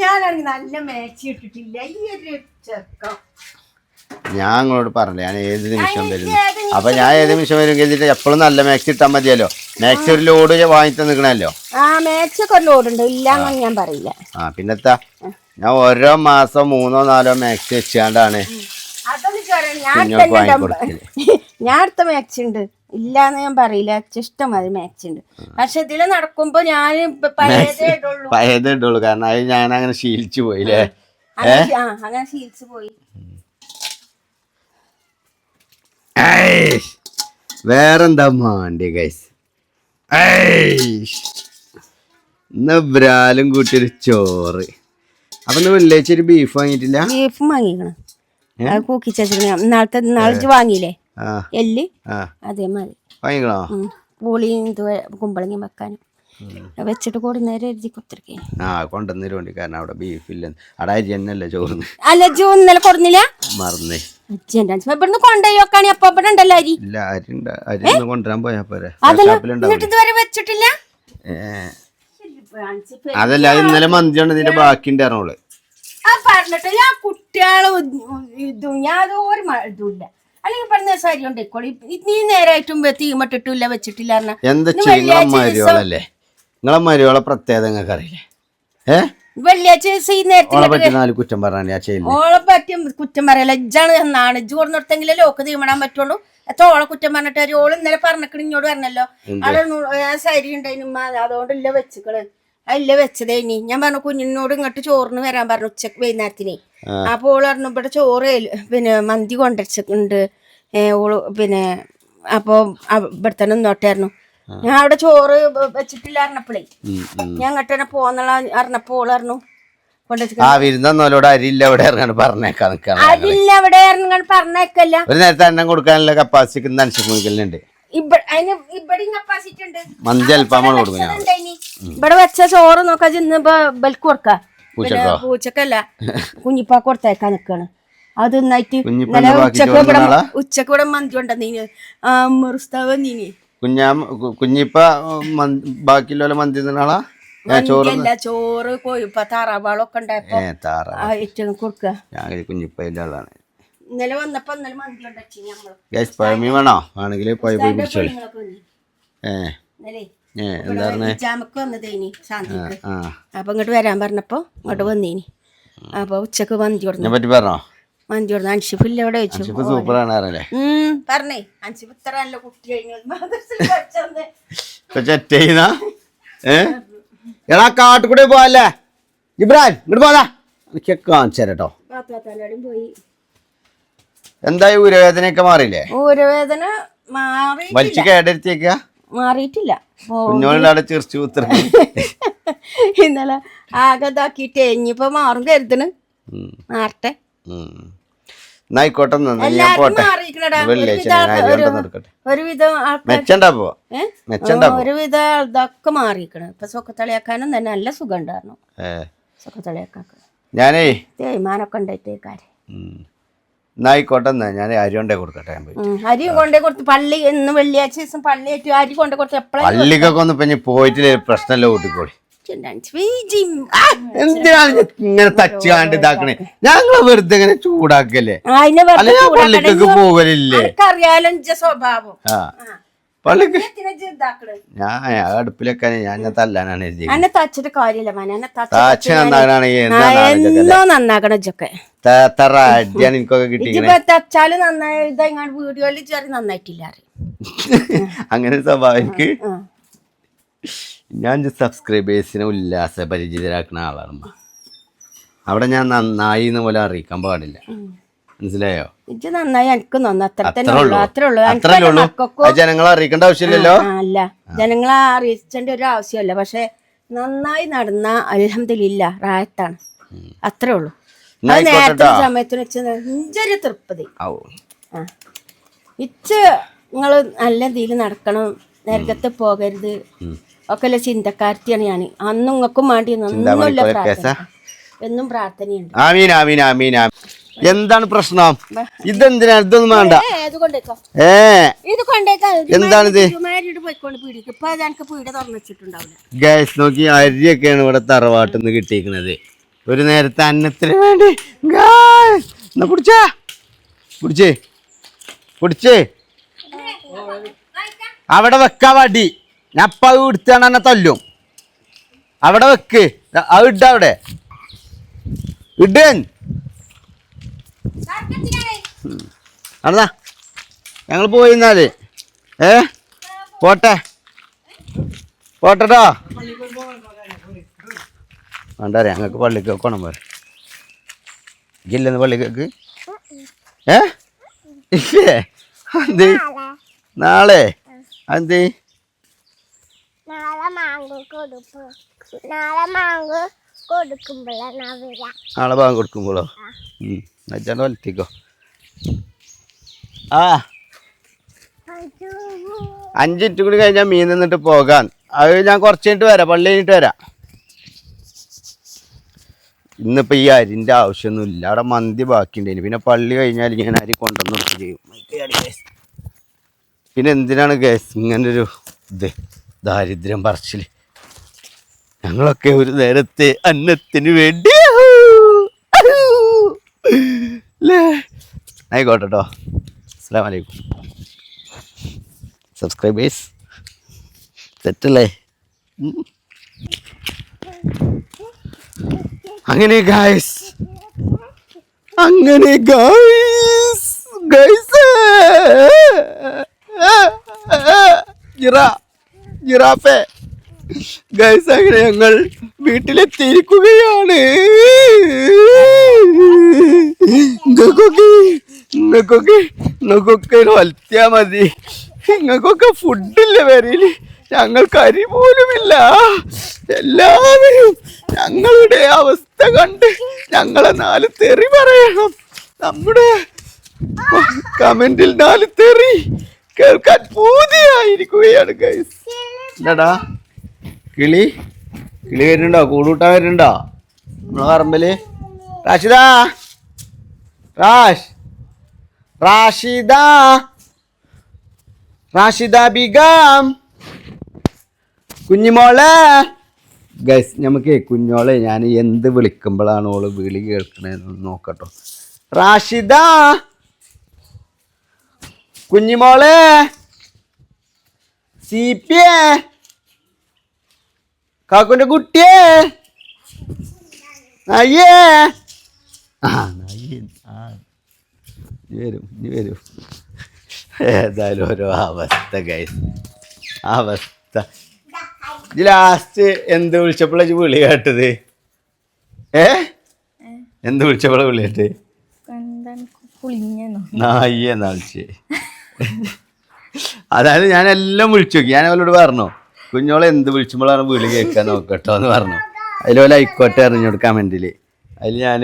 ഞാനാണെങ്കിൽ നല്ല മാക്സി ഇട്ടിട്ടില്ല. ഈ ഒരു ചെറുക്കം ഞാൻ നിങ്ങളോട് പറഞ്ഞു ഞാൻ ഏത് നിമിഷം വരുന്നു. അപ്പൊ ഞാൻ ഏത് നിമിഷം വരും കരുതിട്ട് എപ്പോഴും നല്ല മാക്സി ഇട്ടാൽ മതിയല്ലോ. മാക്സി ഒരു ലോഡ് വാങ്ങി തന്നിക്കണല്ലോ. ആ മാക്സി ഒക്കെ ഒരു ലോഡ് ഉണ്ട്, ഇല്ലാന്നൊന്നും ഞാൻ പറയില്ല. പിന്നെത്താ ഞാൻ ഓരോ മാസം 3-4 മാക്സി വെച്ചാണ്ടാണ് ഞാൻ അടുത്ത മാക്സി ഉണ്ട്, ഇല്ലാന്ന് ഞാൻ പറയില്ല. ഇഷ്ടംമാതിരി മാക്സി ഉണ്ട്. പക്ഷെ ഇതില് നടക്കുമ്പോ ഞാൻ പഴയതേ ഇട്ടുള്ളൂ. കാരണം അത് ഞാൻ അങ്ങനെ ശീലിച്ചു പോയില്ലേ. അങ്ങനെ ശീലിച്ചു പോയി. വേറെന്താ മാണ്ടി ഗൈസ്? ഇന്ന് ബ്രാലും കൂട്ടിയൊരു ചോറ്. അപ്പൊ ഇന്ന് വെള്ളിയാഴ്ച ഒരു ബീഫ് വാങ്ങിയിട്ടില്ല? ബീഫും വാങ്ങിക്കണം. അത് കൂക്കിച്ചു നാളെ വാങ്ങിയില്ലേ എല്ല്, അതേമാതിരി വാങ്ങിക്കണോ? പൂളിയും കുമ്പളങ്ങയും വെക്കാനും വെച്ചിട്ട് കൊടുന്നേരം എഴുതി കുത്തിരിക്കേ. കൊണ്ടുവന്നിരുണ്ട്. കാരണം അവിടെ ബീഫ് ഇല്ല. അവിടെ അരി തന്നെയല്ലേ ചോറിന്. അല്ല ജോ ഇന്നലെ കൊടുന്നില്ല, മറന്നേ. ഇവിടുന്ന് കൊണ്ടുപോയി വെക്കാണ്. അപ്പൊ ഇവിടെ ഉണ്ടല്ലോ അരി. ഇല്ല, അരി കൊണ്ടുവരാൻ പോയാ പോരെ. ഇതുവരെ വെച്ചിട്ടില്ല. അതല്ല, ഇന്നലെ മന്തി ഉണ്ട്, ഇതിന്റെ ബാക്കി ഉണ്ടായിരുന്നോള്. പറഞ്ഞിട്ട് ഞാൻ കുട്ടികളെ ഇതും യാതൊരു ഇതുമില്ല. അല്ലെങ്കിൽ പറഞ്ഞ സരി ഉണ്ടേക്കോളി. നീ നേരായിട്ടും തീമട്ടിട്ടില്ല വെച്ചിട്ടില്ല. എന്താ നിങ്ങളെ മരുവളല്ലേ? നിങ്ങളെ മരുവളെ പ്രത്യേകത നിങ്ങൾക്ക് അറിയില്ലേ? വെള്ളിയാഴ്ച ഈ നേരത്തെ കുറ്റം പറഞ്ഞ ഓളെ പറ്റും കുറ്റം പറയല. ഇജ്ജാണ് എന്നാണ് ഇജ്ജ് കൊടുന്നെടുത്തെങ്കിലേ ലോക്ക് തീമിടാൻ പറ്റുള്ളൂ. എത്ര ഓളെ കുറ്റം പറഞ്ഞിട്ട് ഓള് ഇന്നലെ പറഞ്ഞിക്കണ ഇങ്ങോട്ട് പറഞ്ഞല്ലോ, അവിടെ സരി ഉണ്ടായിരുന്നു അതുകൊണ്ടില്ല വെച്ചിക്കണ്. അതില്ല വെച്ചതേ. ഇനി ഞാൻ പറഞ്ഞു കുഞ്ഞിനോട് ഇങ്ങോട്ട് ചോറിന് വരാൻ പറഞ്ഞു ഉച്ചക്ക് വൈകുന്നേരത്തിനെ. അപ്പോൾ ഓള് പറഞ്ഞു ഇവിടെ ചോറ് പിന്നെ മന്തി കൊണ്ടുവച്ചിട്ടുണ്ട് ഓള്. പിന്നെ അപ്പോൾ ഇവിടെ തന്നെ നിന്നോട്ടായിരുന്നു. ഞാൻ അവിടെ ചോറ് വെച്ചിട്ടില്ല അറിഞ്ഞപ്പോളേ ഞാൻ അങ്ങോട്ട് തന്നെ പോന്നുള്ള അറിഞ്ഞപ്പോ ഓള് പറഞ്ഞു കൊണ്ടുവച്ചിട്ട് അരിയില്ല അവിടെ അരില്ല അവിടെ ഇറങ്ങാൻ പറഞ്ഞേക്കല്ല. ഒരു നേരത്തെ എണ്ണം കൊടുക്കാനുള്ള കപ്പാസിറ്റി അനുസരിക്കുന്നുണ്ട്. ഇവിടെ വെച്ച ചോറ് നോക്കാ ഇന്നിപ്പോ ബൽക്ക് കൊടുക്കാം. പൂച്ചക്കല്ല കുഞ്ഞിപ്പാ കൊടുത്തേക്കാൻ നിക്കാണ്. അത് നന്നായിട്ട് ഉച്ചക്ക് ഇവിടെ മന്തി ഉണ്ടെന്നീന് മുറുസ്താവ് വന്നീന്. കുഞ്ഞിപ്പ ബാക്കിയുള്ള മന്തി അല്ല ചോറ് കോഴിപ്പ താറാവാളൊക്കെ ഉണ്ടായപ്പോ ഏറ്റവും കൊടുക്ക. കുഞ്ഞിപ്പന്റെ ആളാണ്. ഇന്നലെ വന്നപ്പോ ഇന്നലെ മന്തി ഉണ്ടാക്കി. വേണോ ആണെങ്കിൽ പോയി കുടിച്ചോളി. ജാമക്ക് വന്നതേനി ശാന്തിക്ക്. അപ്പൊ ഇങ്ങോട്ട് വരാൻ പറഞ്ഞപ്പോ ഇങ്ങോട്ട് വന്നേനി. അപ്പൊ ഉച്ചക്ക് മന്തി കൊടുന്നു. പറഞ്ഞോ? മന്തി കൊടുന്നു. അൻഷിഫില്ല എവിടെ വെച്ചു പറഞ്ഞേ. അൻഷിഫ് ഇത്ര നല്ല കുട്ടി എടാ കാട്ടുകൂടെ പോവല്ലേ ഇബ്രാൻ? ഇങ്ങോട്ട് പോതാ കാണിച്ചേരട്ടോ. പോയി. എന്തായി ഊരവേദനയൊക്കെ മാറിയില്ലേ? ഊരവേദന മാറി വലിച്ചു കേടരുത്തിയേക്ക മാറിയിട്ടില്ല. കുഞ്ഞോളെ ചിരിച്ചു കുത്തിറ ഇന്നലെ ആകെ ഇതാക്കിട്ടേ ഇനിയിപ്പോ മാറും കരുതണ്. മാറട്ടെ. ആയിക്കോട്ടെ, ഒരുവിധ ഇതൊക്കെ മാറിക്കണ്. ഇപ്പൊ സൊക്കത്തളിയാക്കാനും തന്നെ നല്ല സുഖം ഉണ്ടായിരുന്നു. സൊക്കത്തളിയാക്കാക്ക് ഞാനേ തേയ്മാനൊക്കെ ഉണ്ടായിട്ടേക്കാര്. ആയിക്കോട്ടെ, ഞാൻ അരി കൊണ്ടേ കൊടുക്കട്ടെ. അരി കൊണ്ടേ കൊടുത്ത് പള്ളി ഇന്ന് വെള്ളിയാഴ്ച ദിവസം പള്ളിയായിട്ട് അരി കൊണ്ടേ കൊടുത്ത് എപ്പോഴും പള്ളിക്കൊക്കെ ഒന്ന് ഇപ്പൊ പോയിട്ട് പ്രശ്നമല്ല കൂട്ടിക്കോളി. എന്തിനാണ് ഇങ്ങനെ തച്ച് കാണ്ട് ഇതാക്കണേ? ഞങ്ങളെ വെറുതെ ഇങ്ങനെ ചൂടാക്കല്ലേ? പള്ളിക്കൊക്കെ പോകലില്ലേ? സ്വഭാവം പള്ളിക്ക് ഞാൻ അടുപ്പിലൊക്കെ ഞാൻ തല്ലാനാണ് തച്ചിട്ട് കാര്യമില്ല. നന്നാക്കണൊക്കെ എനിക്കൊക്കെ കിട്ടി. തച്ചാല് നന്നായി വീഡിയോയില് ചെറിയ നന്നായിട്ടില്ല. അങ്ങനെ സ്വഭാവം എനിക്ക്. ഞാൻ സബ്സ്ക്രൈബേഴ്സിനെ ഉല്ലാസ പരിചിതരാക്കുന്ന ആളാണ്. അവിടെ ഞാൻ നന്നായി പോലെ അറിയിക്കാൻ പാടില്ല. മനസ്സിലായോ? ഇജ്ജ് നന്നായി എനിക്ക് നന്നു അത്ര തന്നെ അത്രേ ഉള്ളു ഉള്ളൂ. അത്രേ ഉള്ളൂ അത്രല്ലേ എനിക്ക് ഉള്ളൂ. മക്കൾക്കും അത് ജനങ്ങളെ അറിയിക്കേണ്ട ആവശ്യമില്ലല്ലോ. അല്ല ജനങ്ങളെ അറിയിക്കേണ്ട ഒരു ആവശ്യമല്ല. പക്ഷെ നന്നായി നടന്ന അൽഹംദുലില്ലാ റാഹത്താണ്. അത്രേ ഉള്ളൂ. അത് നേരത്തെ സമയത്തിന് വെച്ച് നെഞ്ചൊരു തൃപ്തി. ഇച്ച് നിങ്ങള് നല്ല രീതിയിൽ നടക്കണം, നരകത്ത് പോകരുത് ഒക്കെ ഉള്ള ചിന്തക്കാരത്തിയാണ് ഞാൻ. അന്നും നിങ്ങൾക്കും വേണ്ടി ഒന്നുമില്ല പ്രാർത്ഥന, എന്നും പ്രാർത്ഥനയുണ്ട്. ആമീൻ ആമീൻ ആമീൻ. എന്താണ് പ്രശ്നം? ഇതെന്തിനാ? ഇതൊന്നും വേണ്ട. ഇത് കൊണ്ടേക്കോ, ഇത് കൊണ്ടേക്കോ. എന്താണിത്? പോയിക്കൊണ്ട് പീടിക്ക് ഇപ്പൊ എനിക്ക് പീട തുറന്നു വെച്ചിട്ടുണ്ടാവില്ല. ഗൈസ് നോക്കി, അരിയൊക്കെയാണ് ഇവിടെ തറവാട്ടിൽ നിന്ന് കിട്ടിയിരിക്കുന്നത്. ഒരു നേരത്തെ അന്നത്തിന് വേണ്ടി. എന്നാ പിടിച്ചേ പിടിച്ചേ അവിടെ വെക്കാ വടി. ഞാൻ അപ്പ അത് എടുത്താണ് എന്നെ തല്ലും. അവിടെ വെക്ക്. അത് ഇട്ട അവിടെ ഇടൻ. അതാ ഞങ്ങൾ പോയിന്നാല് പോട്ടെട്ടോ. വേണ്ടേ ഞങ്ങൾക്ക് പള്ളിക്ക് വെക്കണം പോരെ. ജില്ലെന്ന് പള്ളിക്കേക്ക് ഇല്ലേ? എന്ത് നാളെ? എന്ത് നാളെ ബാങ്ക് കൊടുക്കുമ്പോഴോ? അച്ഛൻ്റെ വലത്തേക്കോ. ആ 5 മിനിറ്റ് കൂടി കഴിഞ്ഞാൽ മീൻ നിന്നിട്ട് പോകാൻ. അത് ഞാൻ കുറച്ച് കഴിഞ്ഞിട്ട് വരാം, പള്ളി കഴിഞ്ഞിട്ട് വരാം. ഇന്നിപ്പോൾ ഈ അരിൻ്റെ ആവശ്യമൊന്നുമില്ല. അവിടെ മന്തി ബാക്കിയുണ്ടായിന്. പിന്നെ പള്ളി കഴിഞ്ഞാൽ ഞാൻ അരി കൊണ്ടുവന്ന് കൊടുക്കുക ചെയ്യും. പിന്നെ എന്തിനാണ് ഗ്യാസ് ഇങ്ങനൊരു ദാരിദ്ര്യം പറച്ചിൽ? ഞങ്ങളൊക്കെ ഒരു നേരത്തെ അന്നത്തിന് വേണ്ടി ആയിക്കോട്ടെ കേട്ടോ. അസ്സലാമു അലൈക്കും. സബ്സ്ക്രൈബേഴ്സ് തെറ്റല്ലേ? അങ്ങനെ ഗായ്സ് ജിറാഫേ ഗൈസ്, അങ്ങനെ ഞങ്ങൾ വീട്ടിലെത്തിയിരിക്കുകയാണ്. നിങ്ങൾക്കൊക്കെ വലത്തിയാ മതി. നിങ്ങൾക്കൊക്കെ ഫുഡില്ല പേരില്. ഞങ്ങൾക്ക് അരി പോലുമില്ല. എല്ലാവരും ഞങ്ങളുടെ അവസ്ഥ കണ്ട് ഞങ്ങളെ 4 തെറി പറയണം. നമ്മുടെ കമന്റിൽ 4 തെറി കേൾക്കാൻ പൂതിയായിരിക്കുകയാണ് ഗൈസ്. എന്താടാ കിളി വരുന്നുണ്ടോ? കൂടൂട്ടാൻ വരുന്നുണ്ടോ നമ്മളെ പറമ്പില്? റാഷിദ ബീഗം കുഞ്ഞിമോളെ. ഗൈസ് നമുക്ക് കുഞ്ഞോളെ ഞാൻ എന്ത് വിളിക്കുമ്പോഴാണ് ഓള് വിളി കേൾക്കണേന്ന് നോക്കട്ടോ. റാഷിദ കുഞ്ഞിമോളെ, സീപ്പിയേ കാക്കുന്റെ കുട്ടിയേ, നായേ. വരും. ഏതായാലും ഓരോ അവസ്ഥ ഗൈസ്, അവസ്ഥ. ലാസ്റ്റ് എന്ത് വിളിച്ചപ്പോഴാ വിളി കേട്ടത്? എന്ത് വിളിച്ചപ്പോഴാ വിളി കേട്ട്? നായിയെന്നാ വിളിച്ചേ. അതായത് ഞാൻ എല്ലാം വിളിച്ചു നോക്കി. ഞാൻ അവരോട് പറഞ്ഞു കുഞ്ഞോളെ എന്ത് വിളിച്ചുമ്പോഴാണ് വിളി കേൾക്കാൻ നോക്കട്ടോ എന്ന് പറഞ്ഞു. അതിലോലെ ആയിക്കോട്ടെ അറിഞ്ഞോട് കമന്റില്. അതിൽ ഞാൻ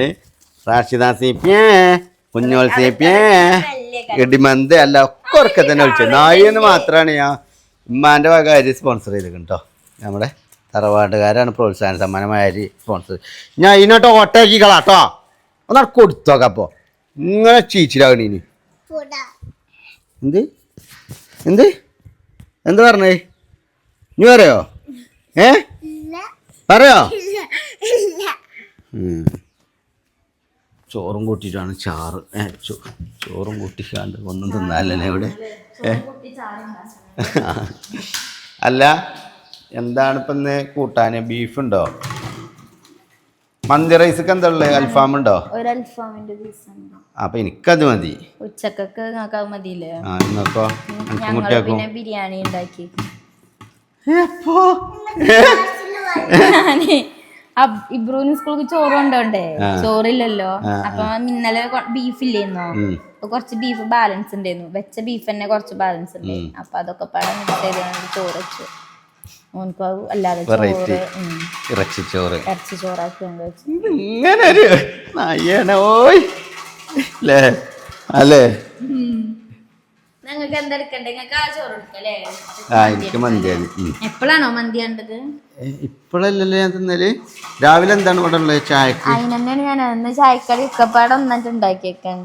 റാഷിദ സീപ്പിയേ, കുഞ്ഞോൾ സീപ്പിയേ, ഇടിമന്ത് അല്ല ഒക്കെ തന്നെ വിളിച്ചത്. നായിന്ന് മാത്രമാണ് ഞാൻ ഉമ്മാൻ്റെ വക അരി സ്പോൺസർ ചെയ്തിരിക്കും കേട്ടോ. നമ്മുടെ തറവാട്ടുകാരാണ് പ്രോത്സാഹന സമ്മാനമായ അരി സ്പോൺസർ. ഞാൻ ഇതിനോട്ട് ഓട്ടാക്കിക്കളാട്ടോ. ഒന്നാ കൊടുത്തോക്കാം. അപ്പോൾ ഇങ്ങനെ ചീച്ചിലാകണീന്. എന്ത് പറഞ്ഞേ? നീ പറയോ? പറയോ? ചോറും കൂട്ടിയിട്ടാണ് ചാറ്. ചോറും കൂട്ടിക്കാണ്ട് ഒന്നും തിന്നാലല്ലേ ഇവിടെ? അല്ല എന്താണ് ഇപ്പം ഇന്ന് കൂട്ടാന്? ബീഫുണ്ടോ? മന്തി റൈസൊക്കെ എന്താ ഉള്ളത്? അൽഫാം ഉണ്ടോ? അപ്പൊ എനിക്കത് മതി. ഉച്ചക്കൊക്കെ മതിയില്ലേ? നിങ്ങൾക്കോ? പിന്നെ ബിരിയാണി ഉണ്ടാക്കി ഇബ്രൂന് സ്കൂളിൽ ചോറ് കൊണ്ടോണ്ടേ, ചോറില്ലല്ലോ. അപ്പൊ ഇന്നലെ ബീഫ് ഇല്ലേന്നോ, അപ്പൊ കുറച്ച് ബീഫ് ബാലൻസ് ഉണ്ടായിരുന്നു. വെച്ച ബീഫ് തന്നെ കുറച്ച് ബാലൻസ് ഉണ്ടായിരുന്നു. അപ്പൊ അതൊക്കെ പാടെ മിക്സ് ചെയ്ത് ചോറ് വെച്ചു. ഓനക്ക് അല്ലാതെ ഇറച്ചി ചോറ് ചോറാക്കി വെച്ചു. ഇങ്ങനെ ഒരു നായണോയ് അല്ലേ? നിങ്ങൾക്ക് എന്തെടുക്കണ്ടേ? നിങ്ങൾക്ക് ആ ചോറ് എടുക്കല്ലേ? എനിക്ക് മന്തിയാണ്. എപ്പോഴാണോ മന്തി കണ്ടത്? ഇപ്പോഴല്ലല്ലേ ഞാൻ തിന്നല്. രാവിലെ എന്താണ് ഇവിടെ ഉള്ളത് ചായക്ക്? അതിനെന്നെയാണ് ഞാൻ അന്ന് ചായക്കടി ഒക്കെപ്പാടെ ഒന്നിട്ട് ഉണ്ടാക്കിയേക്കാൻ.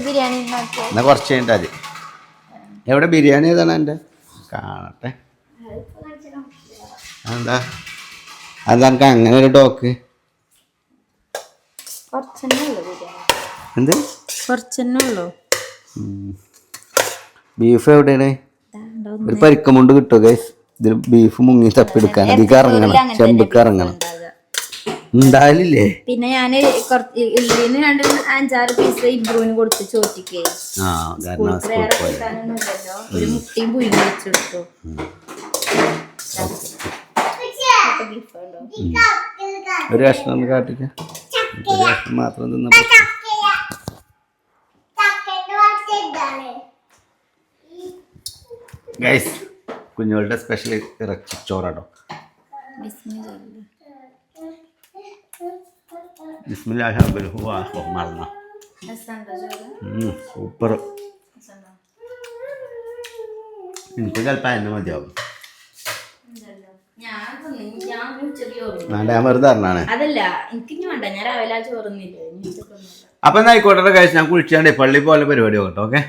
ബിരിയാണി എന്നാ കുറച്ച് കഴിഞ്ഞാൽ എവിടെ ബിരിയാണി ഏതാണ് എൻ്റെ? കാണട്ടെ. എന്താ അതെനിക്ക് അങ്ങനെ ഒരു ടോക്ക്? എന്ത് കുറച്ചെന്നെ ഉള്ളു. ബീഫ് എവിടെയാണ്? ഒരു പരിക്കമുണ്ട് കിട്ടുമോ ഗൈസ്? ഇതിൽ ബീഫ് മുങ്ങി തപ്പിയെടുക്കാൻ അധികം ഇറങ്ങണം, ചെമ്പക്ക് ഇറങ്ങണം. ഉണ്ടാവില്ലേ? പിന്നെ ഞാന് ഇല്ലിന് 5-6 പീസ് ഇബ്രൂന് കൊടുത്ത് ചോറ്റിക്ക്. ഒരു മുട്ടയും പുഴുങ്ങി വെച്ചെടുത്തു. ഒരു കഷ്ണം ഒന്ന് കാട്ടിക്ക. ഒരു കഷ്ണം മാത്രം തിന്നപ്പോ ഗൈസ് കുഞ്ഞുങ്ങളുടെ സ്പെഷ്യൽ ഇറച്ചി ചോറാട്ടോ. മറന്ന സൂപ്പർ. എനിക്ക് ചിലപ്പോൾ അതിന് മതിയാവും. ഞാൻ വെറുതെ അറിഞ്ഞാണ്. അതല്ല എനിക്ക് വേണ്ട, ഞാൻ രാവിലെ ചോറുന്നില്ല. അപ്പൊ എന്നായിക്കോട്ടെ ഗൈസ്, ഞാൻ കുളിച്ചാണ്ടേ പള്ളി പോലെ പരിപാടി നോക്കട്ടെ. ഓക്കെ.